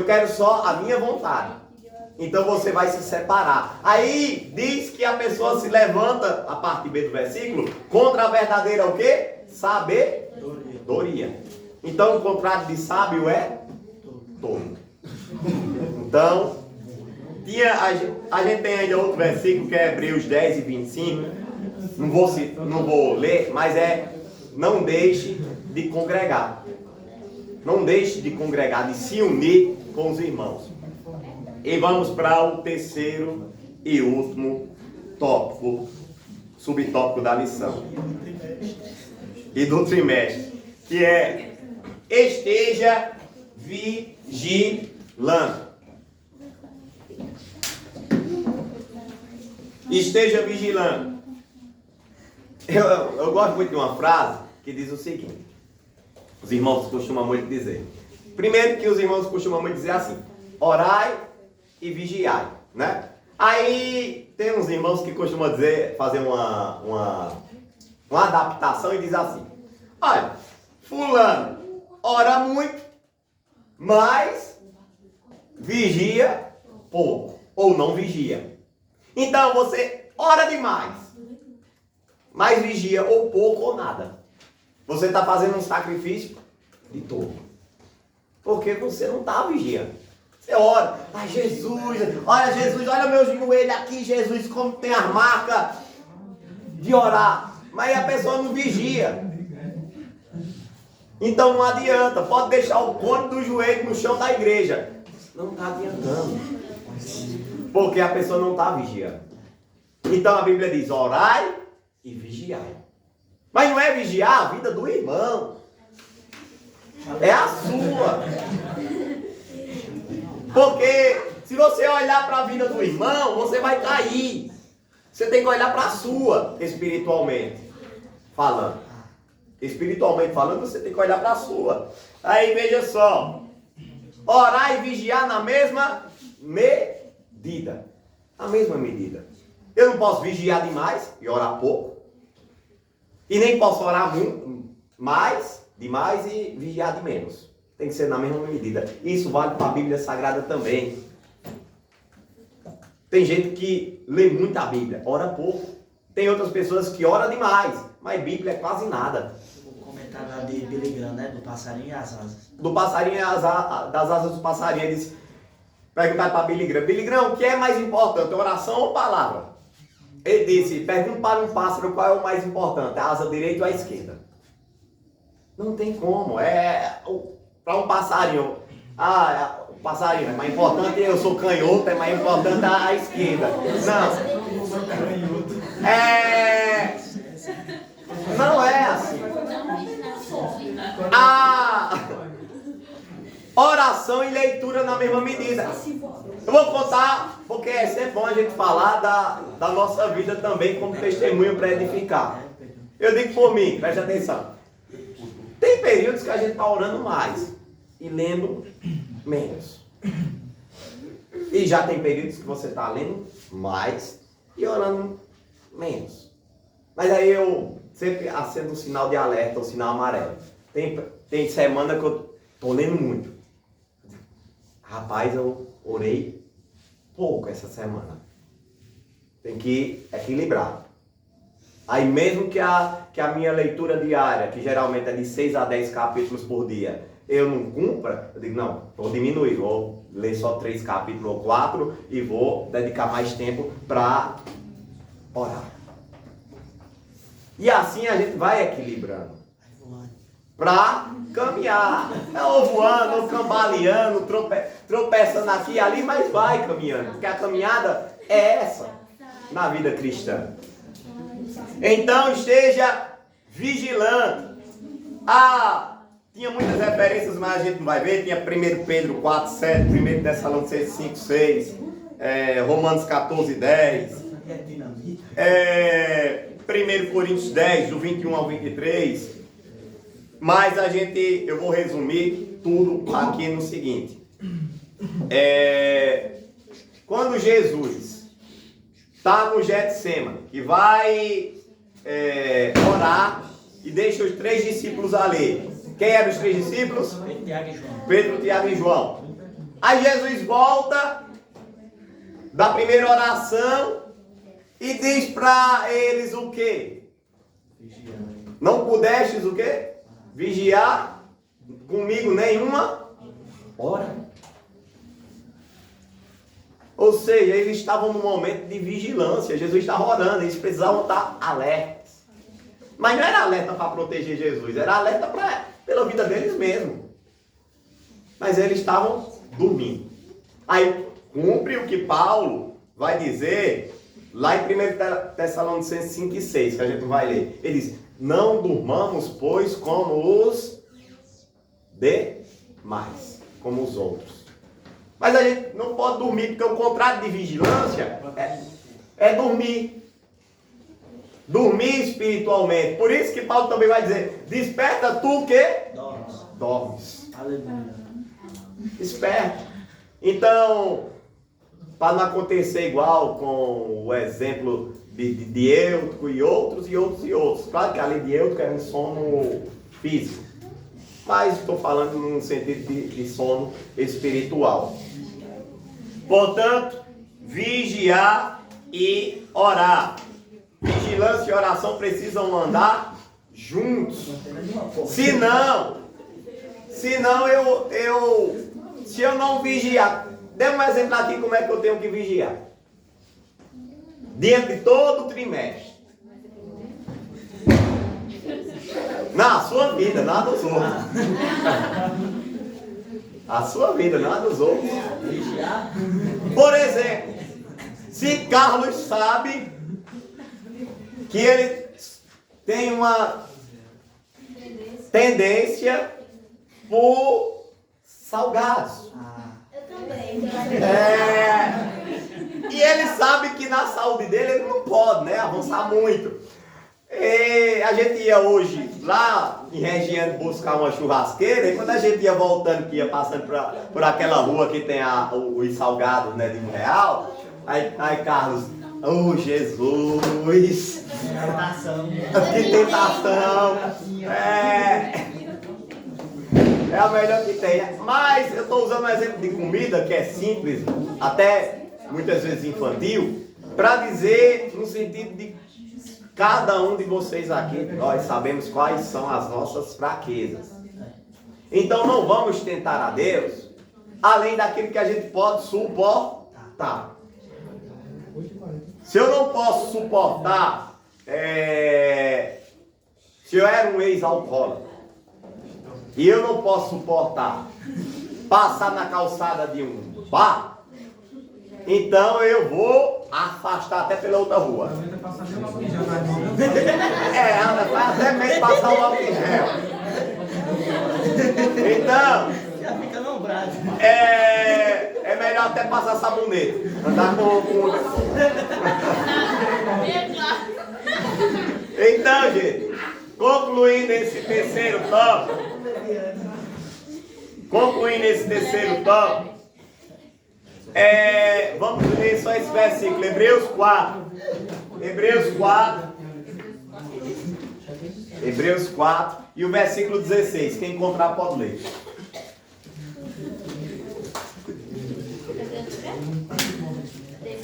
quero só a minha vontade. Então você vai se separar. Aí diz que a pessoa se levanta, a parte B do versículo, contra a verdadeira o quê? Sabedoria. Então o contrário de sábio é tolo. Então, a gente tem ainda outro versículo que é Hebreus 10 e 25. Não vou ler, mas não deixe de congregar. Não deixe de congregar, de se unir com os irmãos. E vamos para o terceiro e último tópico, subtópico da lição. E do trimestre, que é esteja vigilando. Esteja vigilando. Eu gosto muito de uma frase que diz o seguinte. Os irmãos costumam muito dizer. Primeiro que os irmãos costumam muito dizer assim. Orai e vigiai, né? Aí tem uns irmãos que costumam fazer uma adaptação e diz assim. Olha, fulano ora muito, mas vigia pouco. Ou não vigia. Então você ora demais, mas vigia ou pouco ou nada. Você está fazendo um sacrifício de todo. Porque você não está vigiando. Você ora, Jesus, olha meu joelho aqui, Jesus, como tem as marcas de orar. Mas a pessoa não vigia. Então não adianta, pode deixar o cone do joelho no chão da igreja. Não está adiantando. Porque a pessoa não está vigiando. Então a Bíblia diz, orai e vigiai. Mas não é vigiar a vida do irmão. É a sua. Porque se você olhar para a vida do irmão, você vai cair. Você tem que olhar para a sua, espiritualmente falando. Espiritualmente falando, você tem que olhar para a sua. Aí veja só. Orar e vigiar na mesma medida. Na mesma medida. Eu não posso vigiar demais e orar pouco. E nem posso orar muito, demais e vigiar de menos. Tem que ser na mesma medida. Isso vale para a Bíblia Sagrada também. Tem gente que lê muito a Bíblia, ora pouco. Tem outras pessoas que oram demais, mas Bíblia é quase nada. O comentário lá de Billy Graham, né? Do passarinho e as asas. Do passarinho e das asas dos passarinhos. Ele disse, perguntaram para Billy Graham. Billy Graham, o que é mais importante, oração ou palavra? Ele disse, pergunta para um pássaro qual é o mais importante, a asa direita ou a esquerda. Não tem como, para um passarinho, o passarinho é mais importante, eu sou canhoto, é mais importante a esquerda. Não é assim. Oração e leitura na mesma medida. Eu vou contar, porque é sempre bom a gente falar da nossa vida também como testemunho para edificar. Eu digo por mim, preste atenção. Tem períodos que a gente está orando mais e lendo menos. E já tem períodos que você está lendo mais e orando menos. Mas aí eu sempre acendo um sinal de alerta, um sinal amarelo. Tem semana que eu estou lendo muito. Rapaz, eu orei pouco essa semana. Tem que equilibrar. Aí mesmo que a minha leitura diária, que geralmente é de 6 a 10 capítulos por dia, eu não cumpra, eu digo, não, vou diminuir, vou ler só 3 capítulos ou 4 e vou dedicar mais tempo para orar. E assim a gente vai equilibrando. Para caminhar. Ou voando, ou cambaleando, tropeçando aqui e ali, mas vai caminhando. Porque a caminhada é essa na vida cristã. Então esteja vigilante. Tinha muitas referências, mas a gente não vai ver. Tinha 1 Pedro 4, 7, 1 Tessalonicenses 5, 6, Romanos 14, 10, 1 Coríntios 10, do 21 ao 23. Mas eu vou resumir tudo aqui no seguinte. Quando Jesus está no Getsemane, que vai orar e deixa os 3 discípulos ali. Quem eram os 3 discípulos? Pedro, Tiago e João. Aí Jesus volta da primeira oração e diz para eles o quê? Não pudestes o quê? Vigiar comigo nenhuma hora. Ou seja, eles estavam num momento de vigilância. Jesus estava orando, eles precisavam estar alertas. Mas não era alerta para proteger Jesus, era alerta pela vida deles mesmos. Mas eles estavam dormindo. Aí cumpre o que Paulo vai dizer lá em 1 Tessalonicenses 5 e 6, que a gente vai ler. Ele diz, não durmamos, pois, como os demais, como os outros. Mas a gente não pode dormir, porque o contrário de vigilância é dormir. Dormir espiritualmente. Por isso que Paulo também vai dizer, desperta tu que dormes. Aleluia. Desperta. Então, para não acontecer igual com o exemplo de Eutico e outros. Claro que além de Eutico é um sono físico. Mas estou falando num sentido de sono espiritual. Portanto, vigiar e orar. Vigilância e oração precisam andar juntos. Se eu não vigiar, dê um exemplo aqui como é que eu tenho que vigiar. Diante de todo o trimestre. Na sua vida, nada dos outros. A sua vida, nada dos outros. Por exemplo, se Carlos sabe que ele tem uma tendência por salgados. Eu também. E ele sabe que na saúde dele ele não pode, né, avançar muito. E a gente ia hoje lá em Regiane buscar uma churrasqueira, e quando a gente ia voltando, que ia passando por aquela rua que tem os salgados, né, de R$1, aí Carlos, oh Jesus, que tentação, é a melhor que tem. Mas eu estou usando um exemplo de comida que é simples, até muitas vezes infantil, para dizer no sentido de cada um de vocês aqui, nós sabemos quais são as nossas fraquezas. Então não vamos tentar a Deus além daquilo que a gente pode suportar. Se eu não posso suportar, se eu era um ex-alcoólatra e eu não posso suportar passar na calçada de um bar, então eu vou afastar até pela outra rua. Até mesmo passar o álcool em gel. Então, Já fica nombrado. é melhor até passar sabonete. Andar com... Então, gente, concluindo esse terceiro tópico, Vamos ler só esse versículo, Hebreus 4. Hebreus 4. Hebreus 4 e o versículo 16. Quem encontrar pode ler.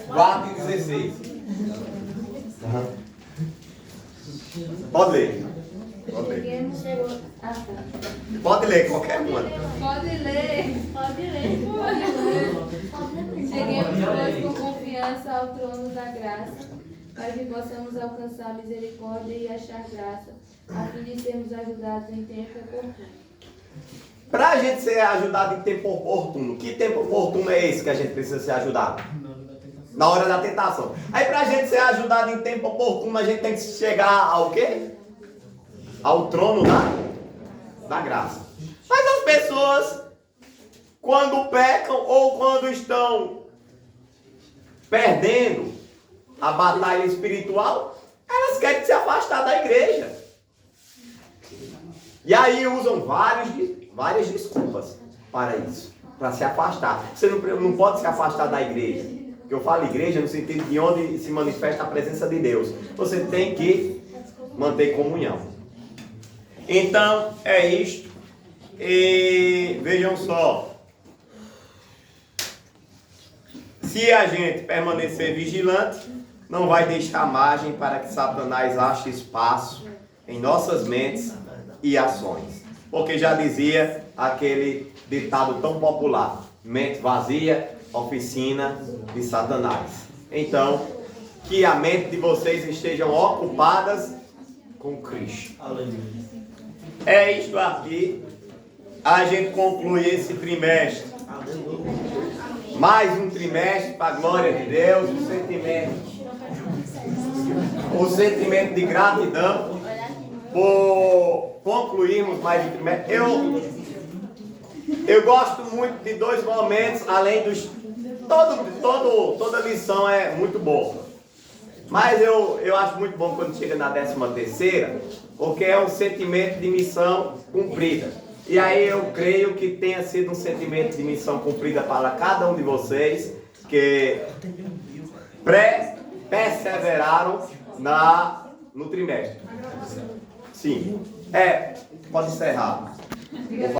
Quatro e 16. Pode ler. Pode ler. Pode ler qualquer uma. Pode ler. Pode ler. Cheguemos, pois, com confiança ao trono da graça, para que possamos alcançar misericórdia e achar graça, a fim de sermos ajudados em tempo oportuno. Para a gente ser ajudado em tempo oportuno, que tempo oportuno é esse que a gente precisa ser ajudado? Na hora da tentação. Aí para a gente ser ajudado em tempo oportuno, a gente tem que chegar ao quê? Ao trono da graça. Mas as pessoas, quando pecam ou quando estão perdendo a batalha espiritual, elas querem se afastar da igreja. E aí usam várias desculpas para isso, para se afastar. Você não pode se afastar da igreja. Porque eu falo igreja no sentido de onde se manifesta a presença de Deus. Você tem que manter comunhão. Então, é isto. E vejam só. Se a gente permanecer vigilante, não vai deixar margem para que Satanás ache espaço em nossas mentes e ações. Porque já dizia aquele ditado tão popular: mente vazia, oficina de Satanás. Então, que a mente de vocês estejam ocupadas com Cristo. Aleluia. É isto aqui. A gente conclui esse trimestre. Mais um trimestre para a glória de Deus. O sentimento de gratidão por concluirmos mais um trimestre. Eu gosto muito de dois momentos, além dos... Toda lição é muito boa. Mas eu acho muito bom quando chega na 13ª, porque é um sentimento de missão cumprida. E aí eu creio que tenha sido um sentimento de missão cumprida para cada um de vocês, que perseveraram no trimestre. Sim. Pode encerrar.